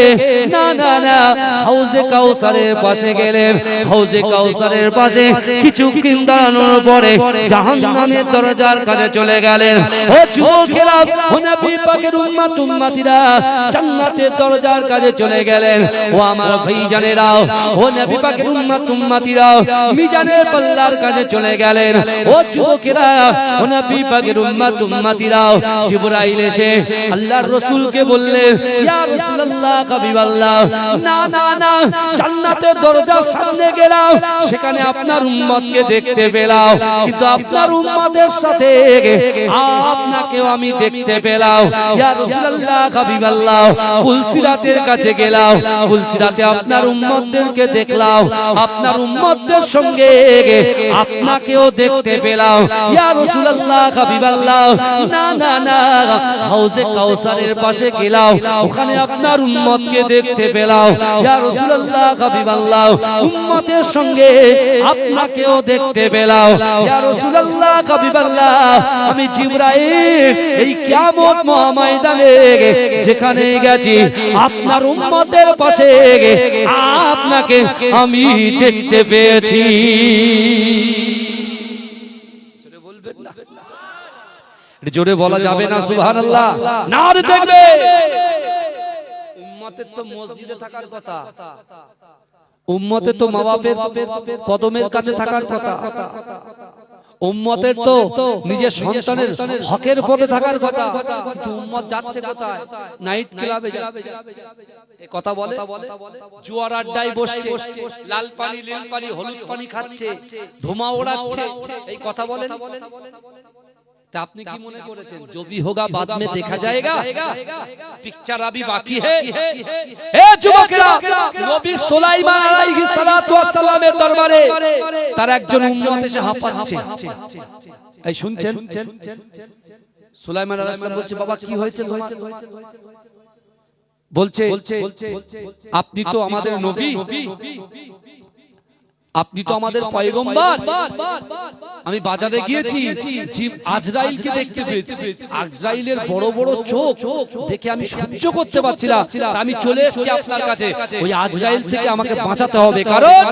না না না হাউজে কাউসারের পাশে গেলেন। হাউজে কাউসারের পাশে কিছুক্ষণ দাঁড়ানোর পরে জাহান্নামের দরজার কাছে চলে গেলেন। ও যুবকেরা, ও নবী পাকের উম্মত উম্মতিরা জান্নাতের দরজার কাছে চলে গেলেন। ও আমার ভাইজানেরা, ও নবী পাকের উম্মত উম্মতিরা মিজানের পাল্লার কাছে চলে গেলেন। ও যুবকেরা, ও নবী পাকের উম্মত উম্মতিরা জিবরাইল এসে আল্লাহর রাসূলকে বললেন, ইয়া রাসূলুল্লাহ, হাবিবাল্লাহ, না না না জান্নাতের দরজার সামনে গেলাম, সেখানে আপনার উম্মতকে দেখতে পেলাম, কিন্তু আপনার উম্মতের সাথে আপনাকেও আমি দেখতে পেলাম। ইয়া রাসূলুল্লাহ, হাবিবাল্লাহ, ফুলসিরাতের কাছে গেলাম, ফুলসিরাতে আপনার উম্মতদেরকে দেখলাম, আপনার উম্মতদের সঙ্গে আপনাকেও দেখতে পেলাম। ইয়া রাসূলুল্লাহ, হাবিবাল্লাহ, না না না হাউজে কাউসারের পাশে গেলাম, ওখানে আপনার উম্মতকে দেখতে পেলাম। ইয়া রাসূলুল্লাহ, হাবিবাল্লাহ, উম্মতের সঙ্গে আপনাকেও দেখতে পেলাম। ইয়া রাসূলুল্লাহ, হাবিবাল্লাহ, আমি জিবরাইল এই কিয়ামত মহাময়দানে যেখানে গেছি আপনার উম্মতের পাশে আপনাকে আমি দেখতে পেয়েছি। জোরে বলবেন না? জোরে বলা যাবে না সুবহানাল্লাহ? নারে দেখবে। উম্মতের তো মসজিদে থাকার কথা, উম্মতের তো মা বাপের কদমের কাছে থাকার কথা, উম্মতের তো নিজের সন্তানের হকের পথে থাকার কথা। কিন্তু উম্মত যাচ্ছে কোথায়? নাইট ক্লাবে যাচ্ছে। এই কথা বলে, জুয়ার আড্ডায় বসছে, লাল পানি নীল পানি হলুদ পানি খাচ্ছে, ধোঁয়া ওড়াচ্ছে, এই কথা বলেন। তা আপনি কি মনে করেছেন जो भी होगा बाद में देखा जाएगा? पिक्चर अभी बाकी है। ए যুবকেরা, নবী সুলাইমান আলাইহিস সালাতু ওয়াস সালামের দরবারে তার একজন উম্মত এসে হাঁপাচ্ছে। এই শুনছেন? সুলাইমান আলাইহিস সালাম বলছে, বাবা কি হয়েছে তোমার? বলছে, আপনি তো আমাদের নবী, আপনি তো আমাদের পয়গম্বর। আমি বাজারে গিয়েছি, আজরাইলকে দেখতে পেয়েছি। আজরাইলের বড় বড় চোখ দেখে আমি সহ্য করতে পারছি না, আমি চলে এসেছি আপনার কাছে। ওই আজরাইল থেকে আমাকে বাঁচাতে হবে, কারণ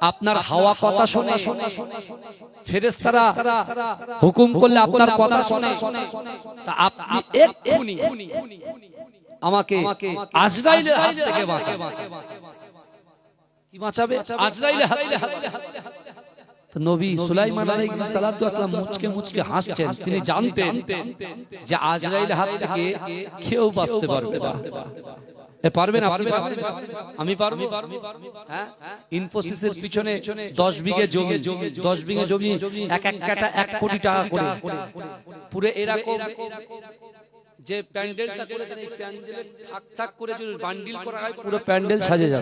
আপনার হাওয়া কথা শোনে, ফেরেশতারা হুকুম করলে আপনার কথা শোনে। তা আপনি এক্ষুনি আমাকে আজরাইলের হাত থেকে বাঁচান। কি বাঁচাবে? আজরাইলের হাত থেকে। নবী সুলাইমান আলাইহিস সালাতু ওয়াস সালাম মুচকে মুচকে হাসছেন। তিনি জানতেন যে আজরাইলের হাত থেকে কেউ বাঁচতে পারবে না। পারবেন আপনি? আমি পারবো? হ্যাঁ, ইনফোসিসের পিছনে 10 বিঘে জমি, 10 বিঘে জমি এক এক কাটা 1 কোটি টাকা করে, পুরো এরকম যে প্যান্ডেলটা করেছেন, এই প্যান্ডেলে থাক থাক করে যদি বান্ডিল করা হয় পুরো প্যান্ডেল সাজে যায়।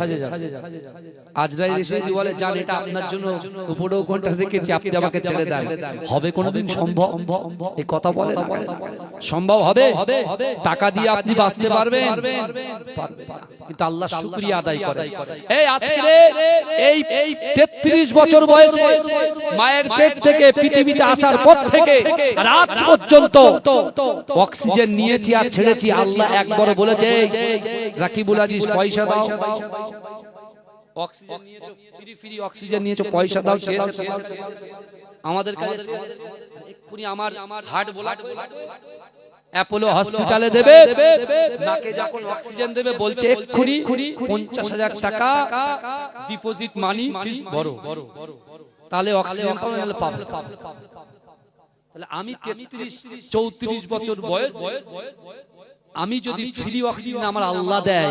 আজরাইল এসে বলে, জান এটা আপনার জন্য উপরেও ঘন্টা রেখেছি, আপনি আমাকে ছেড়ে দেন। হবে কোনোদিন সম্ভব? এই কথা বলে না। সম্ভব হবে? টাকা দিয়ে আপনি বাঁচতে পারবেন? কিন্তু আল্লাহ শুকরিয়া আদায় করে। এই আজকে এই 33 বছর বয়সে মায়ের পেট থেকে পৃথিবীতে আসার পর থেকে রাত পর্যন্ত অক্সিজেন নিয়েছি আর ছেড়েছি। আল্লাহ একবার বলেছে, রাকিবুল আজিজ পয়সা দাও, অক্সিজেন নিয়েছো, ফ্রি ফ্রি অক্সিজেন নিয়েছো, পয়সা দাও। আমাদের কাছে এক্ষুনি আমার হার্ট ব্লক অ্যাপোলো হসপিটালে দেবে, নাকে যখন অক্সিজেন দেবে বলছে এক্ষুনি 50,000 টাকা ডিপোজিট মানি ফিস ভরো, তাহলে অক্সিজেন পাবে। তাহলে আমি 33-34 বছর বয়স, আমি যদি ফ্রি অক্সিজেন আমার আল্লাহ দেয়,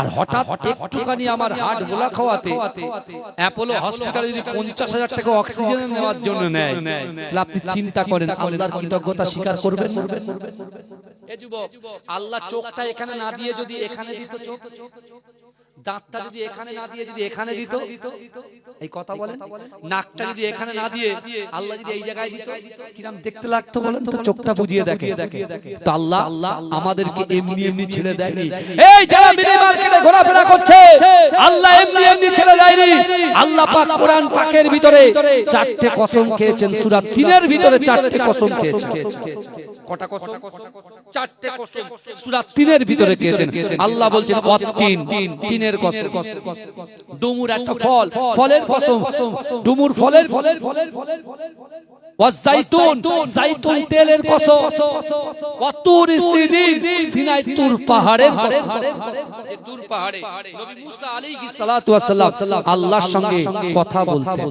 আর হঠাৎ একটুখানি আমার হার্ট গোলা খাওয়াতে অ্যাপোলো হসপিটালে যদি 50,000 টাকা অক্সিজেন নেওয়ার জন্য নেয়, তাহলে আপনি চিন্তা করেন আল্লাহর কৃতজ্ঞতা স্বীকার করবেন? এই যুবক, আল্লাহ চোখটা এখানে না দিয়ে যদি এখানে দিত, চোখ দাঁতটা যদি এখানে না দিয়ে যদি এখানে দিত, এই কথা বলেন, নাকটা যদি এখানে না দিয়ে আল্লাহ যদি এই জায়গায় দিত, কিরকম দেখতে লাগতো বলেন তো? চোখটা বুঝিয়ে দেখে। তো আল্লাহ আমাদেরকে এমনি এমনি ছেড়ে দেয়নি। এই যারা মিনি মার্কেটে ঘোরাফেরা করছে, আল্লাহ এমনি এমনি ছেড়ে দেয়নি। আল্লাহ পাক কোরআন পাকের ভিতরে চারটে কসম খেয়েছেন, সূরা 3 এর ভিতরে চারটে কসম খেয়েছেন। কটা কসম? চারটে কসম সূরা 3 এর ভিতরে খেয়েছেন। আল্লাহ বলছেন তিনের কসম। ডুমুর একটা ফল, ফলের কসম, ডুমুর ফলের ওয়াজাইতুন, জাইতুন তেলের কসম, ওয়াতুর সিদিন, সিনাই তুর পাহাড়ের যে তুর পাহাড়ে নবী মুসা আলাইহিস সালাতু ওয়াস সালাম আল্লাহর সঙ্গে কথা বলতেন।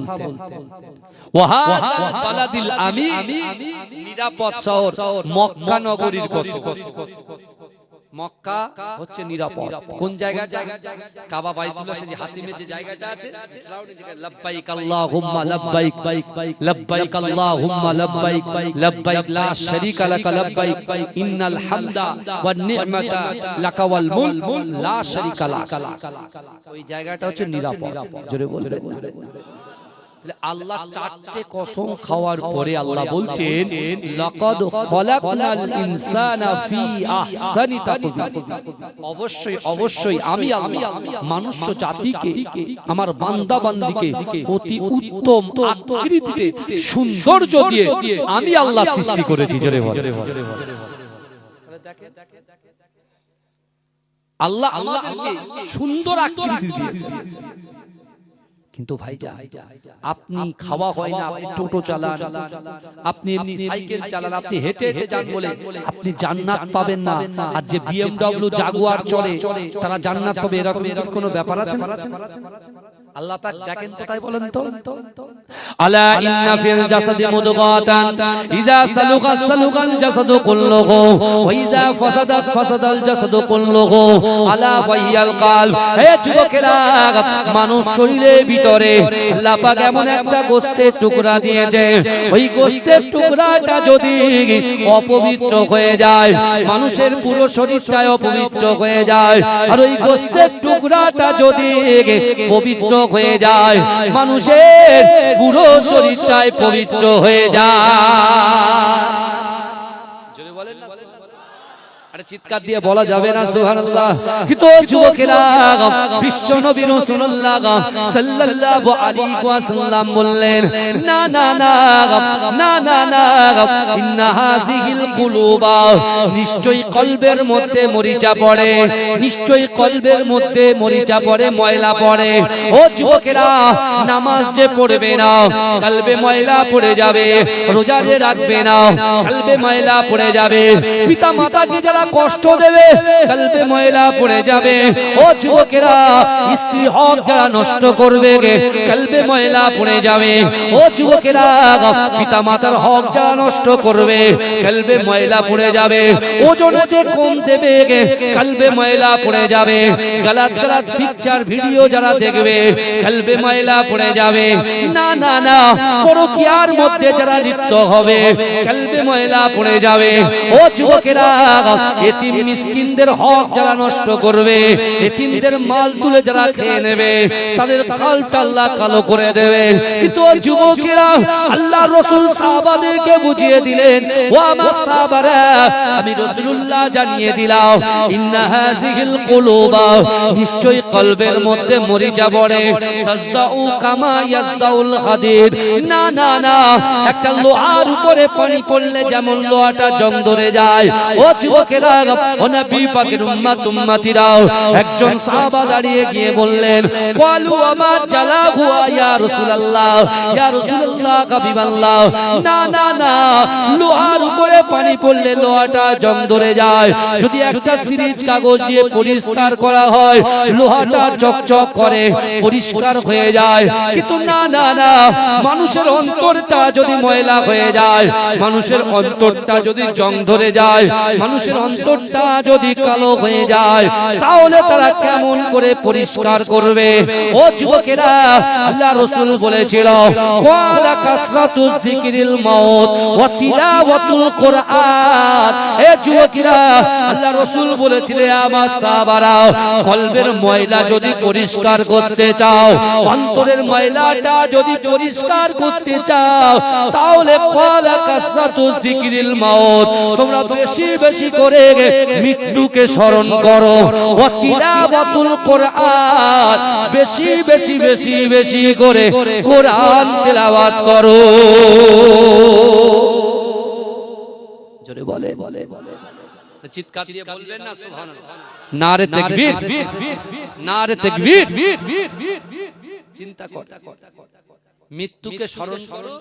ওয়াহাদা বালাদিল আমিন, নিরাপদ শহর মক্কা নগরীর কসম। মক্কা হচ্ছে নিরাপদ। কোন জায়গাটা? কাবা বাইতুল্লাহ, যে হাতিমে যে জায়গাটা আছে, লাব্বাইক আল্লাহুম্মা লাব্বাইক, লাব্বাইক আল্লাহুম্মা লাব্বাইক, লাব্বাইক লা শারীকা লাকা লাব্বাইক, ইন্নাল হামদা ওয়ান নি'মাতা লাকা ওয়াল মুলক লা শারীকা লাক। ওই জায়গাটা হচ্ছে নিরাপদ। জোরে বলবেন। আল্লাহ চারটে কসম খাওয়ার পরে আল্লাহ বলছেন, লাকাদ খলাকনাল ইনসানা ফি আহসানি তাকওয়িম। অবশ্যই অবশ্যই আমি আল্লাহ মানুষ জাতিকে, আমার বান্দা বান্দিকে অতি উত্তম আকৃতিতে, সৌন্দর্য দিয়ে আমি আল্লাহ সৃষ্টি করেছি। জোরে বলেন। আল্লাহ আল্লাহকে সুন্দর আকৃতি দিয়েছেন। কিন্তু ভাইজা, আপনি খাওয়া হয় না, আপনি টোটো চালান, আপনি এমনি সাইকেল চালান, আপনি হেঁটে হেঁটে যান বলে আপনি জান্নাত পাবেন না। আর যে BMW জাগুয়ার চলে তারা জান্নাত পাবে, এরকম কোনো ব্যাপার আছে? আল্লাহ পাক দেখেন কোথায় বলেন তো? আলা ইন্না ফিল জাসাদি মুদগাতান ইযা সালুগাত সালুগাল জাসাদু কুল্লুহু ওয়া ইযা ফাসাদাত ফাসাদাল জাসাদু কুল্লুহু আলা ওয়াহিয়াল কলব। হে যুবকেরা, মানুষ শরীরের ভিতরে আল্লাহ পাক এমন একটা গোশতের টুকরা দিয়েছে, ওই গোশতের টুকরাটা যদি অপবিত্র হয়ে যায়, মানুষের পুরো শরীরটাই অপবিত্র হয়ে যায়। আর ওই গোশতের টুকরাটা যদি পবিত্র হয়ে যায়, মানুষের পুরো শরীরটাই পবিত্র হয়ে যায়। জোরে বলেন না। আরে চিৎকার দিয়ে বলা যাবে না সুবহানাল্লাহ। কিন্তু যুবকেরা, বিশ্ব নবী রাসূলুল্লাহ সাল্লাল্লাহু আলাইহি ওয়াসাল্লাম বললেন, না না না না না না, ইন্না হাযিহিল কুলুবা, নিশ্চয়ই কলবের মধ্যে মরিচা পড়ে, নিশ্চয়ই কলবের মধ্যে মরিচা পড়ে, ময়লা পড়ে। ও যুবকেরা, নামাজ যে পড়বে না, কলবে ময়লা পড়ে যাবে। রোজা যে রাখবে না, কলবে ময়লা পড়ে যাবে। পিতা মাতাকে যারা কষ্ট দেবে, কলবে ময়লা পড়ে যাবে। ও যুবকেরা, স্ত্রী হক যারা নষ্ট করবে, কলবে ময়লা পড়ে যাবে। ও যুবকেরা, পিতা মাতার হক যারা নষ্ট করবে, কলবে ময়লা পড়ে যাবে। ওজনে যে কম দেবে, কলবে ময়লা পড়ে যাবে। গলাত গলাত পিকচার ভিডিও যারা দেখবে, কলবে ময়লা পড়ে যাবে। না না না, পরকীয়ার মধ্যে যারা লিপ্ত হবে, কলবে ময়লা পড়ে যাবে। ও যুবকেরা, এতিম মিসকিনদের হক যারা নষ্ট করবে, এতিমদের মাল তুলে যারা খেয়ে নেবে, তাদের কালটা আল্লাহ কালো করে দেবে। কিন্তু যুবকেরা, আল্লাহ রাসূল সাহাবাদেরকে বুঝিয়ে দিলেন, ও আমার সাহাবারা, আমি রাসূলুল্লাহ জানিয়ে দিলাম, ইন্না হাযিহিল কুলুবা, নিশ্চয়ই কলবের মধ্যে মরিচা পড়ে, তাজদাউ কামা ইয়াজদাউল হাদিদ। না না না, একটা লোহার উপরে পানি পড়লে যেমন লোহাটা জং ধরে যায়। ও যুবকেরা, ও নবী পাকের উম্মত উম্মতিরা, একজন সাহাবা দাঁড়িয়ে গিয়ে বললেন, ক্বালু আমার জালা হুয়া ইয়া রাসূলুল্লাহ, ইয়া রাসূলুল্লাহ, হাবিবাল্লাহ। না না না, লোহার উপরে পানি পড়লে লোহাটা জং ধরে যায়। যদি একটা সিরিজ কাগজ দিয়ে পরিষ্কার করা হয়, লোহাটা চকচক করে, পরিষ্কার হয়ে যায়। কিন্তু না না না, মানুষের অন্তরটা যদি ময়লা হয়ে যায়, মানুষের অন্তরটা যদি জং ধরে যায়, মানুষের অন্তরটা যদি কালো হয়ে যায়, তাহলে তারা কেমন করে পরিষ্কার করবে? ও যুবকেরা, আল্লাহ রাসূল বলেছিল, ওয়ালা কাসরাতু যিকরিল মাউত ওয়া তিলাওয়াতুল কুরআন। হে যুবকেরা, আল্লাহ রাসূল বলেছিলেন, আমার সাহাবারা, কলবের ময়লা যদি পরিষ্কার করতে চাও, অন্তরের ময়লাটা যদি পরিষ্কার করতে চাও, তাহলে ওয়ালা কাসরাতু যিকরিল মাউত, তোমরা বেশি বেশি করে মৃত্যুকে স্মরণ করো। ওয়া তিলাওয়াতুল কোরআন, বেশি বেশি বেশি বেশি করে কোরআন তেলাওয়াত করো। জোরে বলে, চিৎকার দিয়ে বলবেন না সুবহানাল্লাহ। নারে তাকবীর, নারে তাকবীর। চিন্তা কর, মৃত্যুকে স্মরণ করো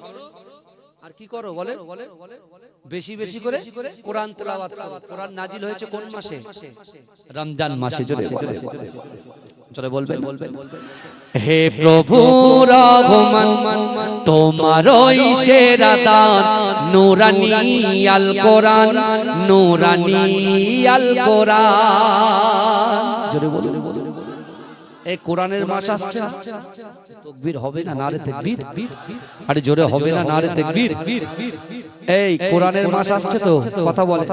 আর কি করো বলে, বেশি বেশি করে কোরআন তেলাওয়াত করো। কোরআন নাজিল হয়েছে কোন মাসে? রমজান মাসে। জোরে বলবেন। হে প্রভু রহমান, তোমারই সেরা দান নূরানী আল কোরআন, নূরানী আল কোরআন। জোরে বলুন। এই কোরআনের মাস আসছে, তাকবীর হবে না, নারে তাকবীর। আরে জোরে হবে না, নারে তাকবীর। এই কোরআনের মাস আসছে তো, কথা বলে।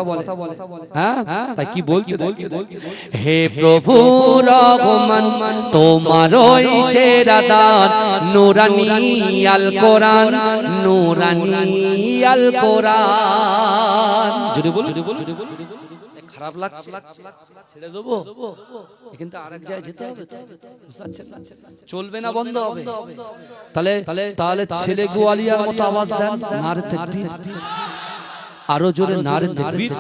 হ্যাঁ, তাই কি বলছে? হে প্রভু রহমান, তোমারই সেরা দান নূরানী আল কোরআন, নূরানী আল কোরআন। জোরে বলুন। খারাপ লাগছে, ছেড়ে দেবো, কিন্তু আরেক জায়গায় যেতে হবে, চলবে না, বন্ধ হবে। তাহলে ছেলে গোয়ালিয়ার মতো আওয়াজ দেন, নারে তাকবীর। আরো জোরে নারে তাকবীর।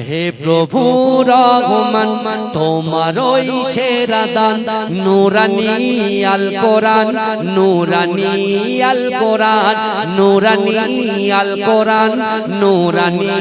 হে প্রভু রহমান, তোমারই সেরা দান নূরানী আল কোরআন, নূরানী আল কোরআন, নূরানী আল কোরআন, নূরানী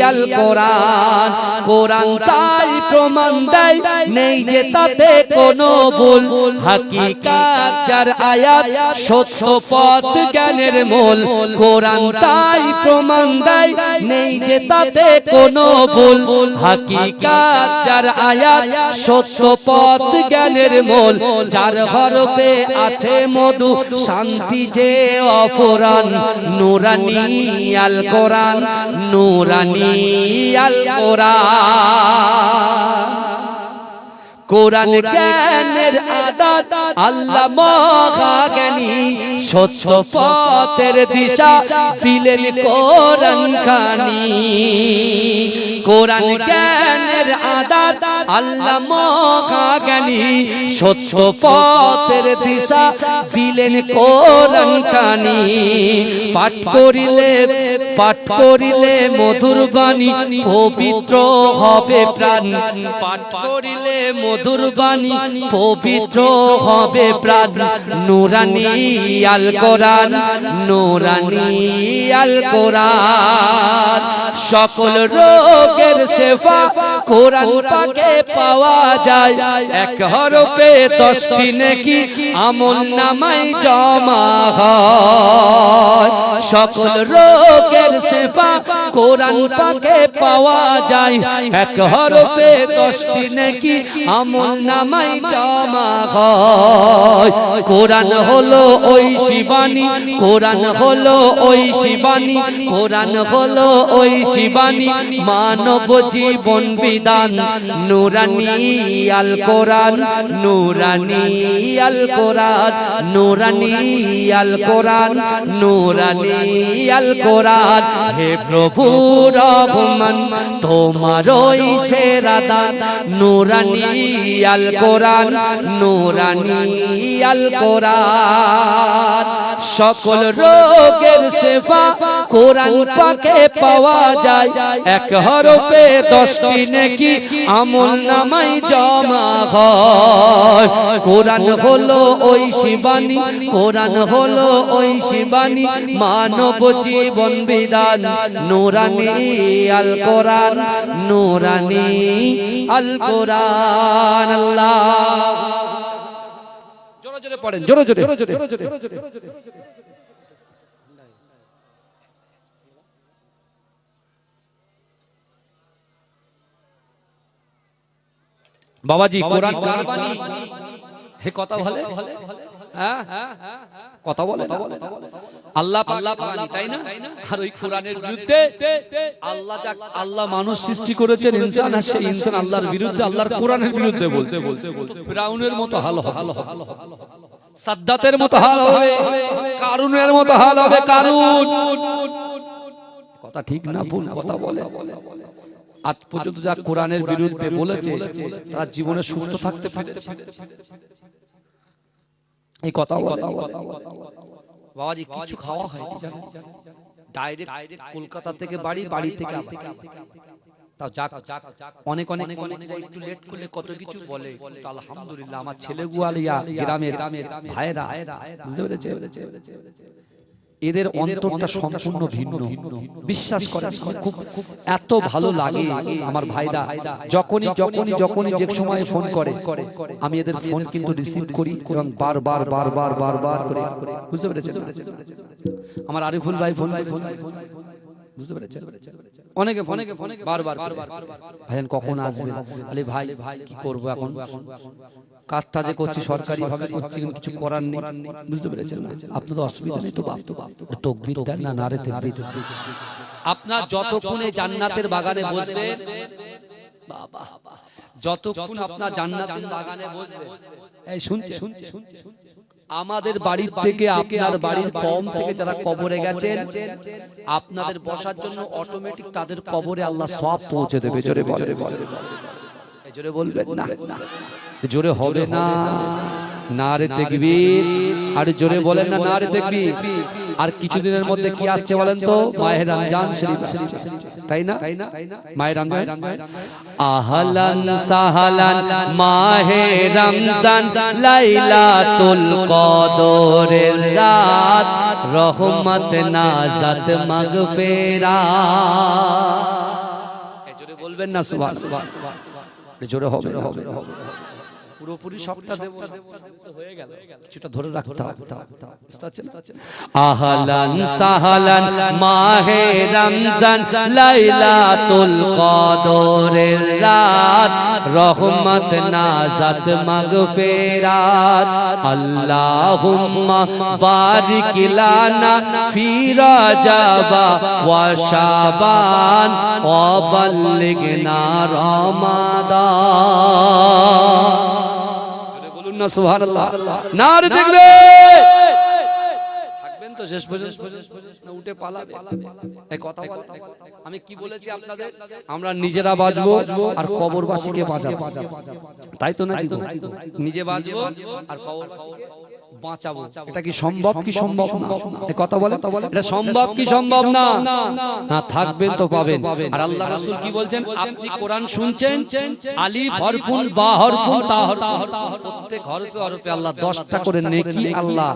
আল কোরআন। কোরআন তাই প্রমাণ দেয় নেই যে তাতে কোনো ভুল, হাকিকাত যার আয়াত সত্য পথ জ্ঞানের মূল। কোরআন তাই প্রমাণ দেয় নেই যে তাতে কোনো ভুল, হাকিকাত যার আয়াত সত্য পথ জ্ঞানের মূল। যার হরফে আছে মধু, শান্তি যে অফুরান, নূরানী আল কোরআন, নূরানী আল কোরআন। কোরআন জ্ঞানের আদাত, আল্লাহ মহা জ্ঞানী, সত্য পথের দিশা দিলেন কোরআন খানি। কোরআন জ্ঞানের আদাত, আল্লাহ মহা জ্ঞানী, সত্য পথের দিশা দিলেন কোরআন খানি। পাঠ করিলে মধুর বাণী, পবিত্র হবে প্রাণ। পাঠ করিলে মধুর বাণী, পবিত্র হবে প্রাণ। নূরানী আল কোরআন, নূরানী আল কোরআন। সকল রোগের শেফা কোরআন পাকে পাওয়া যায়। এক হরফে 10টি নেকি আমল নামায় জমা হয়। সকল রোগের শেফা কোরআন পাকে পাওয়া যায়। এক হরফে 10টি নেকি আমল নামায় জমা হয়। কোরআন হলো ওই শিবানী, কোরআন হলো ওই শিবানী, কোরআন হলো ওই শিবানী, মানব জীবন বিধান। নূরানী আল কোরআন, নূরানী আল কোরআন, নূরানী আল কোরআন, নূরানী আল কোরআন। হে প্রভু রহমান, তোমারই সেরা দান নূরানী আল কোরআন, নূরানী আল কোরআন। সকল রোগের শেফা কোরআন পাকে পাওয়া যায়। এক হরফে 10টি নেকি আমল নামায় জমা হয়। কোরআন হলো ওই শিবানী, কোরআন হলো ওই শিবানী, মানব জীবন বিধান। নূরানী আল কোরআন, নূরানী আল কোরআন। আল্লাহ জোরে জোরে পড়েন, জোরে জোরে। বাবাজি কোরআন কার বাণী? হে কথা বলে, কথা বলে আল্লাহ বাণী, তাই না? আর ওই কোরআনের বিরুদ্ধে আল্লাহ মানুষ সৃষ্টি করেছেন ইনসান, আর সেই ইনসান আল্লাহর বিরুদ্ধে, আল্লাহর কোরআনের বিরুদ্ধে বলতে ফিরাউনের মতো হাল হবে, সাদ্দাতের মতো হাল হবে, কারুনের মতো হাল হবে। কারুন কথা ঠিক না ভুল কথা বলে, আজ পর্যন্ত যা কোরআনের বিরুদ্ধে বলেছে তারা জীবনে সুস্থ থাকতে পেরেছে? এই কথা বাবাজি কিছু খাওয়া হয় ডাইরেক্ট কলকাতা থেকে বাড়ি থেকে তাও অনেক একটু লেট করলে কত কিছু বলে। আলহামদুলিল্লাহ আমার ছেলেগুয়ালিয়া গ্রামের ভাইরা বুঝতে পেরেছে, এদের অন্তরটা সম্পূর্ণ ভিন্ন। বিশ্বাস করে খুব এত ভালো লাগে আমার ভাইরা যখনই যে সময় ফোন করে আমি এদের ফোন কিন্তু রিসিভ করি এবং বারবার করে বুঝতে পেরেছেন। আমার আরিফুল ভাই ফোন বুঝতে পেরেছেন, অনেকে বারবার ভাইজান কখন আসবেন? আরে ভাই কি করবো এখন, কাজটা যে করছি সরকারি ভাবে করছি, কিছু করার নেই। বুঝতে পেরেছেন না? আপনাদের অসুবিধা নেই তো? তাকবীর দেন না, নারে তাকবীর। আপনার যতক্ষণে জান্নাতের বাগানে বসবেন বাবা, যতক্ষণ আপনার জান্নাতের বাগানে বসবেন, এই শুনছে আমাদের বাড়ি থেকে আপনার বাড়ির কম থেকে যারা কবরে গেছেন আপনাদের বসার জন্য অটোমেটিক তাদের কবরে আল্লাহ সওয়াব পৌঁছে দেবে। জোরে জোরে বলবেন না, জোরে হবে না, নারে তাকবীর। আর জোরে বলেন না, নারে তাকবীর। আর কিছুদিনের মধ্যে কি আসছে বলেন তো? মাহে রমজান শরীফ আসছে, তাই না? মাহে রমজান, আহলান সাহলান মাহে রমজান, লাইলাতুল কদরের রাত, রহমত নাজাত মাগফিরাত। জোরে বলবেন না সুবহানাল্লাহ, জোরে হবে। পুরোপুরি সবটা দেব হয়ে গেল, কিছুটা ধরে রাখতে হবে। বুঝতে পারছেন? আহলান সাহলান মাহে রমজান, লাইলাতুল কদরের রাত, রহমত নাজাত মাগফিরাত। আল্লাহুম্মা বারিক লানা ফি রাজাব ওয়া শাবান ওয়া বাল্লিগনা রমাদান। সুবহানাল্লাহ, নারে তাকবীর। থাকবেন তো শেষ পর্যন্ত না উঠে পালাবে? এই কথা বল, আমি কি বলেছি আপনাদের? আমরা নিজেরা বাঁচবো আর কবরবাসীকে বাঁচাবো, তাই তো নাকি? নিজে বাঁচবো আর কবরবাসীকে বাঁচাবো। এটা কি সম্ভব? কি সম্ভব না? এই কথা বলে, এটা সম্ভব কি সম্ভব না? হ্যাঁ, থাকবেন তো পাবেন। আর আল্লাহ রাসূল কি বলছেন? আপনি কোরআন শুনছেন, আলিফ হরফুন বা হরফুন তা হরফুন, প্রত্যেক হরফে আল্লাহ 10টা করে নেকি আল্লাহ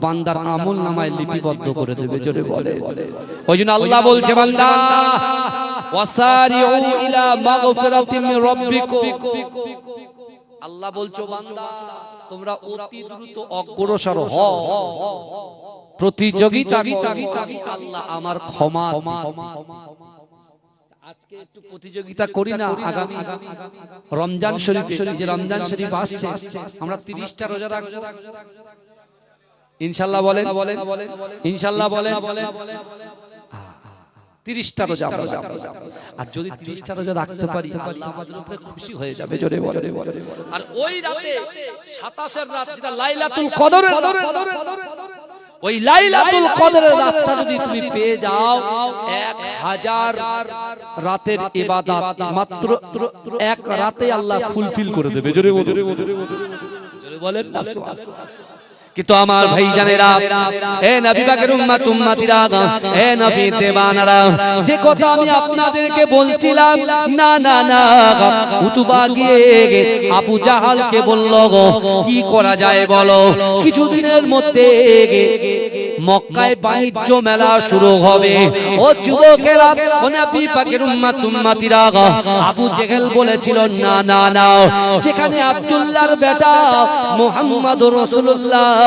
বান্দার আমল নামায় লিপিবদ্ধ করে দেবে। জোরে বলে। ওইজন্য আল্লাহ বলছে, বান্দা ওয়াসারিউ ইলা মাগফিরাতিম মির রাব্বিকুম, আল্লাহ বলছো বান্দা তোমরা অতি দ্রুত অগ্রসর হও, প্রতিযোগিতা আল্লাহ আমার ক্ষমা। আজকে একটু প্রতিযোগিতা করি না? আগামী রমজান শরীফ, যে রমজান শরীফ আসছে, আমরা 30টা রোজা রাখবো ইনশাআল্লাহ। বলেন ইনশাআল্লাহ, বলেন 30টা রোজা আমরা রাখবো। আর যদি 30টা রোজা রাখতে পারি আল্লাহ আমাদের উপরে খুশি হয়ে যাবে। জোরে বলে। আর ওই রাতে 27 এর রাত, যেটা লাইলাতুল কদরের রাত, ওই লাইলাতুল কদরের রাতটা যদি তুমি পেয়ে যাও, 1000 রাতের ইবাদত মাত্র এক রাতে আল্লাহ ফুলফিল করে দেবে। জোরে বলেন না। কিন্তু আমার ভাইজানেরা, হে নবী পাকের উম্মত উম্মতিরা, হে নবী দেওয়ানারা, যে কথা আমি আপনাদেরকে বলছিলাম, না উতবা গিয়ে আবু জাহালকে বলল, গো কি করা যায় বলো? কিছুদিনের মধ্যে মক্কায় বাণিজ্য মেলা শুরু হবে। ও যুবকেরা, ও নবী পাকের উম্মত উম্মতিরা, আবু জেহেল বলেছিল, না, যেখানে আব্দুল্লাহর বেটা মুহাম্মদুর রাসূলুল্লাহ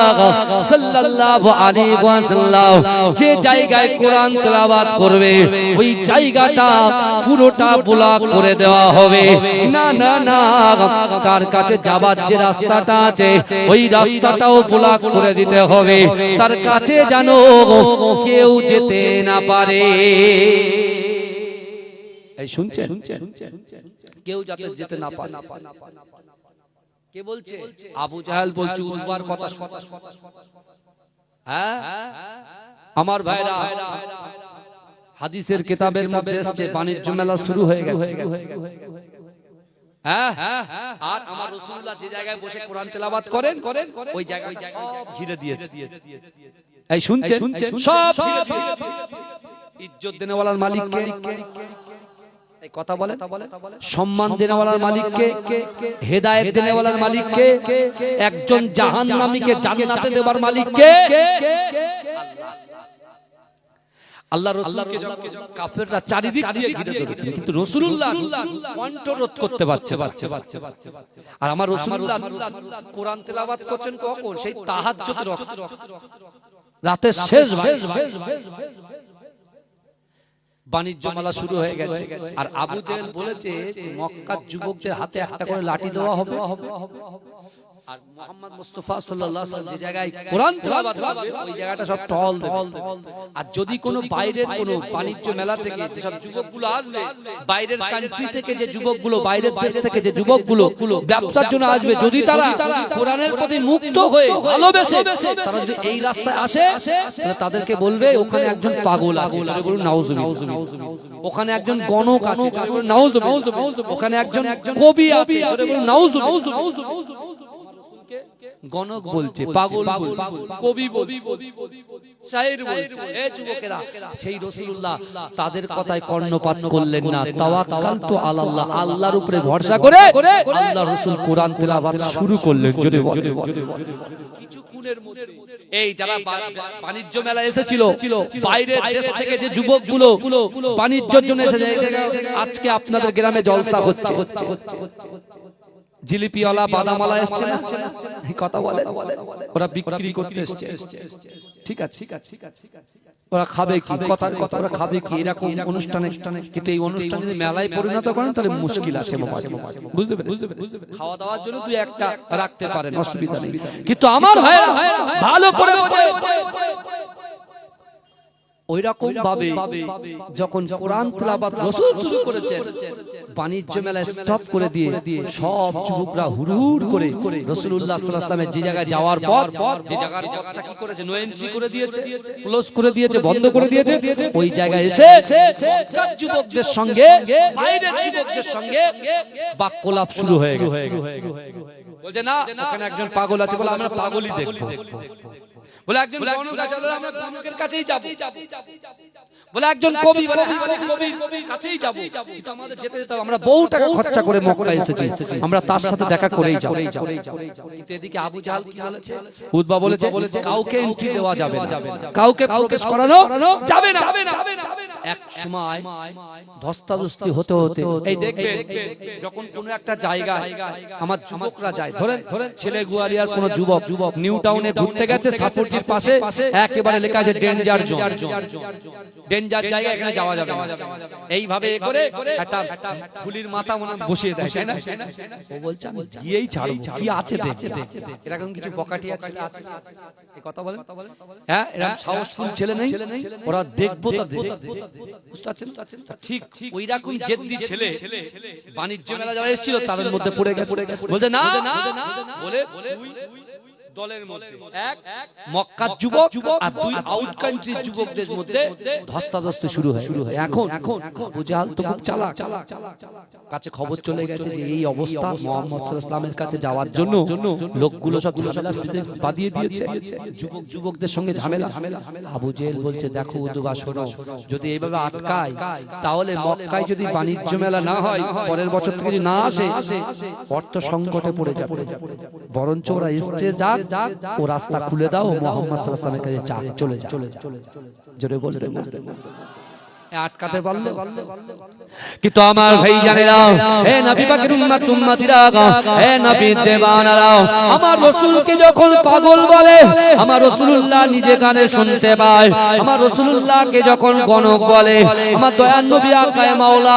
সাল্লাল্লাহু আলাইহি ওয়াসাল্লাম যে জায়গায় কোরআন তেলাওয়াত করবে, ওই জায়গাটা পুরোটা ব্লক করে দেওয়া হবে। না, তার কাছে যাবার যে রাস্তাটা আছে, ওই রাস্তাটাও ব্লক করে দিতে হবে। তার কাছে জানো কেউ যেতে না পারে। এই শুনছেন? কেউ যাতে যেতে না পারে। কে বলছে? আবু জাহেল বলছে উতবার কথা। হ্যাঁ আমার ভাইরা, হাদিসের কিতাবের মধ্যে এসেছে বাণিজ্য মেলা শুরু হয়ে গেছে। হ্যাঁ, আর আমার রাসূলুল্লাহ যে জায়গায় বসে কোরআন তেলাওয়াত করেন ওই জায়গায় ঘিরে দিয়েছে। এই শুনছেন, সব ইজ্জত দেনেওয়ালার মালিক কে? এই কথা বলে, সম্মান দেনেওয়ালার মালিক কে? হেদায়েত দেনেওয়ালার মালিক কে? একজন জাহান্নামীকে জান্নাতে দেওয়ার মালিক কে? আল্লাহ রাসূলকে কাফেররা চারিদিক দিয়ে ঘিরে ধরেছে, কিন্তু রাসূলুল্লাহ কন্ট্রোল করতে পারছে। আর আমার রাসূলুল্লাহ কোরআন তেলাওয়াত করছেন কখন? সেই তাহাজ্জুদের রাতের শেষ ভাগ। বাণিজ্য মেলা শুরু হয়ে গেছে। আর আবু জেহেল বলেছে মক্কার যুবকদের হাতে একটা করে লাঠি দেওয়া হবে, আর মুহাম্মদ মুস্তাফা সাল্লাল্লাহু আলাইহি ওয়াসাল্লাম যে জায়গায় কোরআন তেলাওয়াত করবে ওই জায়গাটা সব টহল দেবে। আর যদি কোনো বাইরের কোনো বাণিজ্য মেলা থেকে যে সব যুবকগুলো আসবে, বাইরের কান্ট্রি থেকে যে যুবকগুলো, বাইরের দেশ থেকে যে যুবকগুলো ব্যবসার জন্য আসবে, যদি তারা কোরআনের প্রতি মুক্ত হয়ে ভালোবেসে তারা যদি এই রাস্তায় আসে, তাহলে তাদেরকে বলবে ওখানে একজন পাগল আছে, বলুন নাউজুবিল্লাহ। ওখানে একজন গণক আছে, বলুন নাউজুবিল্লাহ। ওখানে একজন কবি আছে, বলুন নাউজুবিল্লাহ। গণক বলছে, পাগল বলছে, কবি বলছে, শায়ের বলছে। এই যুবকেরা, সেই রাসূলুল্লাহ তাদের কথায় কর্ণপাত করলেন না। তাওয়াক্কালতু আলাল্লাহ, আল্লাহর উপরে ভরসা করে আল্লাহ রাসূল কোরআন তেলাওয়াত শুরু করলেন। জোরে বলেন। কিছুক্ষণের মধ্যে এই যারা বাণিজ্য মেলা এসেছিল, বাইরের দেশ থেকে যে যুবকগুলো বাণিজ্যের জন্য এসেছে, আজকে আপনাদের গ্রামে জলসা হচ্ছে, জিলিপিওয়ালা বাদামওয়ালা এসছে না? এই কথা বলে, ওরা বিক্রি করতে এসছে। ঠিক আছে, ওরা খাবে কি? কথার কথা, ওরা খাবে কি? এরকম অনুষ্ঠানে, কিন্তু এই অনুষ্ঠানে যদি মেলায় পরিণত করেন তাহলে মুশকিল আছে বাবা। বুঝতে পেরেছেন? খাওয়া দাওয়ার জন্য দুই একটা রাখতে পারেন, অসুবিধা নেই। কিন্তু আমার ভাইরা ভালো করে বোঝে, ওই রকম ভাবে যখন কোরআন তেলাওয়াত রাসূল শুরু করেছেন, বাণিজ্য মেলা স্টপ করে দিয়ে সব যুবকরা হুড়হুড় করে রাসূলুল্লাহ সাল্লাল্লাহু আলাইহি ওয়াসাল্লামের যে জায়গায় যাওয়ার পর, যে জায়গার জায়গাটা কি করেছে, নো এন্ট্রি করে দিয়েছে, ক্লোজ করে দিয়েছে, বন্ধ করে দিয়েছে, ওই জায়গায় এসে মক্কার যুবকদের সঙ্গে বাইরের যুবকদের সঙ্গে বাক্যলাপ শুরু হয়ে গেছে। বলছে না, ওখানে একজন পাগল আছে, বলে আমরা পাগলই দেখব। বলে একজন গণক আছে, বলে আমরা গণকের কাছেই যাব। বলে একজন কবি, বলে আমরা কবির কাছেই যাব। কিন্তু আমাদের যেতে যেতে আমরা বহু টাকা খরচা করে মক্কা এসেছি, আমরা তার সাথে দেখা করেই যাব। কিন্তু এদিকে আবু জাহেল কি বলেছে? উতবা বলেছে কাউকে এন্ট্রি দেওয়া যাবে না, কাউকে প্রবেশ করানো যাবে না। এক সময় ধস্তাধস্তি হতে হতে, এই দেখবেন যখন কোনো একটা জায়গায় আমার যুবকরা যায়, ধরেন ছেলে গুয়ালিয়ার কোনো যুবক নিউ টাউনে ঘুরতে গেছে, সাপুরজির পাশে একেবারে লেখা আছে ডেঞ্জার জোন, ডেঞ্জার জায়গা, এখানে যাওয়া যাবে না। এইভাবে করে একটা ফুলির মাথা মনে বসিয়ে দেয়, তাই না? ও বলছে আমি গিয়েই ছাড়ব, কি আছে দেখে। এরকম কিছু বকাটিয়া ছেলে আছে, এই কথা বলেন। হ্যাঁ, এরকম সাহসফুল ছেলে নেই, ওরা দেখবো তা দেখবে। বুঝতে পারছেন? ঠিক ওই রকম জেদ্দি ছেলে বাণিজ্য মেলা যারা এসেছিল তাদের মধ্যে পড়ে গেছে। বলতে না, বলে দলের মধ্যে এক মক্কার যুবক আর দুই আউট কান্ট্রির যুবকদের মধ্যে ধস্তাধস্তি শুরু হয়। এখন আবু জাহেল তো খুব চালাক, কাছে খবর চলে গেছে যে এই অবস্থা, মুহাম্মদ সাল্লাল্লাহু আলাইহি ওয়াসাল্লামের কাছে যাওয়ার জন্য লোকগুলো সব ঝামেলা বাঁধিয়ে দিয়েছে, যুবকদের সঙ্গে ঝামেলা। আবু জাহেল বলছে দেখো উতবা, শোনো, যদি এইভাবে আটকায় তাহলে মক্কায় যদি বাণিজ্য মেলা না হয়, পরের বছর থেকে যদি না আসে, অর্থ সংকটে পড়ে যাবে। বরঞ্চ ওরা এসছে যাক, ও রাস্তা খুলে দাও, মুহাম্মদ সাল্লাল্লাহু আলাইহি ওয়াসাল্লামের কাছে চলে যাও। জোরে বলবেন না, আটকাতে পারলো। কিন্তু আমার ভাই জানেরা, হে নবী পাকের উম্মত উম্মতিরা, হে নবী দেওয়ানারা, আমার রাসূলকে যখন পাগল বলে, আমার রাসূলুল্লাহ নিজে কানে শুনতে পায়। আমার রাসূলুল্লাহকে যখন গণক বলে, আমার দয়ার নবী আকায়ে মাওলা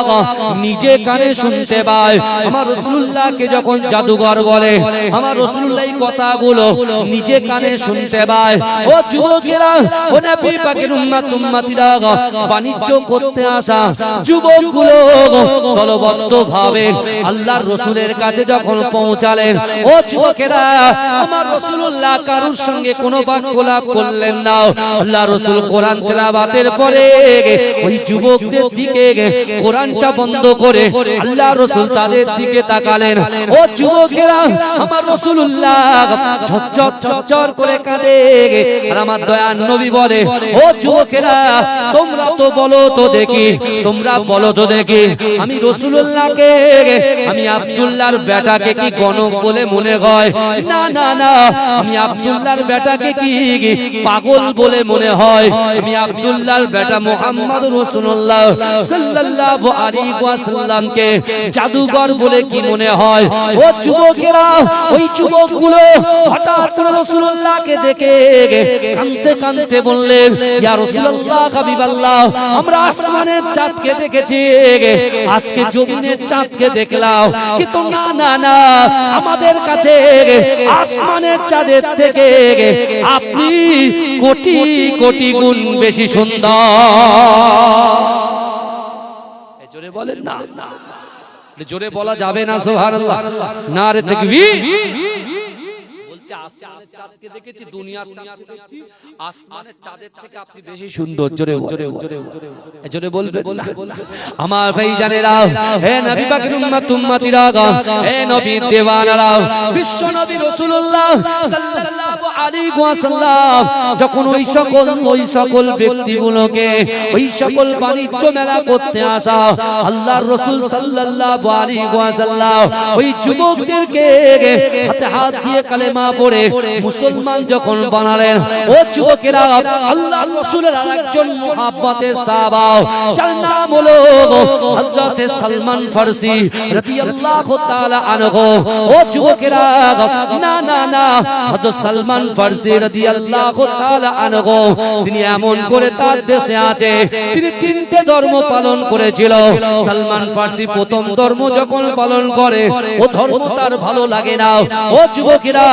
নিজে কানে শুনতে পায়। আমার রাসূলুল্লাহকে যখন জাদুঘর বলে, আমার রাসূলুল্লাহ এই কথাগুলো নিজে কানে শুনতে পায়। ও যুবকেরা, ও নবী পাকের উম্মত উম্মতিরা, বাণিজ্য করতে আসা যুবকগুলো দলবদ্ধভাবে আল্লাহর রাসূলের কাছে যখন পৌঁছালেন, ও যুবকেরা, আমার রাসূলুল্লাহ কারুর সঙ্গে কোনো বাক্যলাপ করলেন না। আল্লাহর রাসূল কোরআন তেলাওয়াতের পরে ওই যুবকদের দিকে কোরআনটা বন্ধ করে আল্লাহর রাসূল তাদের দিকে তাকালেন। ও যুবকেরা, আমার রাসূলুল্লাহ ঝরঝর করে কাঁদে। আর আমার দয়ার নবী বলে, ও যুবকেরা, তোমরা তো বলো তো দেখি, তোমরা বলো তো দেখি, আমি রাসূলুল্লাহকে, আমি আব্দুল্লাহর বেটাকে কি গণক বলে মনে হয়? না না না, আমি আব্দুল্লাহর বেটাকে কি পাগল বলে মনে হয়? আমি আব্দুল্লাহর বেটা মুহাম্মদ রাসূলুল্লাহ সাল্লাল্লাহু আলাইহি ওয়াসাল্লামকে জাদুকর বলে কি মনে হয়? ও যুবকেরা, ওই যুবকগুলো হঠাৎ করে রাসূলুল্লাহকে দেখে কাঁদতে কাঁদতে বললেন, ইয়া রাসূলুল্লাহ, হাবিবাল্লাহ, আমরা আসমানের চাঁদকে দেখেছি, আজকে জমিনের চাঁদকে দেখলাম, কিন্তু না না না, আমাদের কাছে আসমানের চাঁদের থেকে আপনি কোটি কোটি গুণ বেশি সুন্দর। জোরে বলেন না, জোরে বলা যাবে না সুবহানাল্লাহ, নারে তাকবীর। বলছে আসমানের চাঁদকে দেখেছি, দুনিয়ার চাঁদ দেখেছি, আসমানের চাঁদের থেকে আপনি বেশি সুন্দর। জোরে জোরে জোরে বলবেন আমার ভাই জানেরা, হে নবী পাকের উম্মত উম্মতিরা, হে নবীর দেওয়ানারা, বিশ্ব নবী রাসূলুল্লাহ সাল্লাল্লাহু আলাইহি ওয়াসাল্লাম যখন ওই সকল ব্যক্তিগুলোকে, ওই সকল বাণিজ্য মেলা করতে আসা আল্লাহর রাসূল সাল্লাল্লাহু আলাইহি ওয়াসাল্লাম ওই যুবকদেরকে হাতে হাত দিয়ে কালেমা পড়ে মুসলমান যখন বানালেন, ও যুবকেরা, আল্লাহর রাসূলের আরেকজন মুহাব্বতের সাহাবা, যার নাম হলো হযরত সালমান ফারসি রাদিয়াল্লাহু তাআলা আনহু। ও যুবকেরা, না না না, হযরত সালমান ফারসি রাদিয়াল্লাহু তাআলা আনহু তিনি এমন করে তার দেশে আছে, তিনি তিনটে ধর্ম পালন করেছিল। সালমান ফারসি প্রথম ধর্ম যখন পালন করে, ও ধর্ম তার ভালো লাগে না। ও যুবকেরা,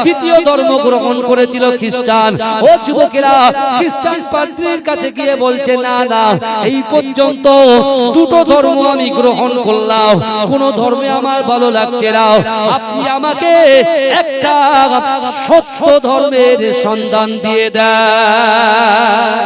দ্বিতীয় ধর্ম গ্রহণ করেছিল খ্রিস্টান। ও যুবকেরা, খ্রিস্টান পাদ্রীর কাছে গিয়ে বলছে, না না, এই পর্যন্ত দুটো ধর্ম আমি গ্রহণ করলাম, কোন ধর্মে আমার ভালো লাগছে না, আপনি আমাকে একটা সত্য ধর্মের সন্ধান দিয়ে দেন।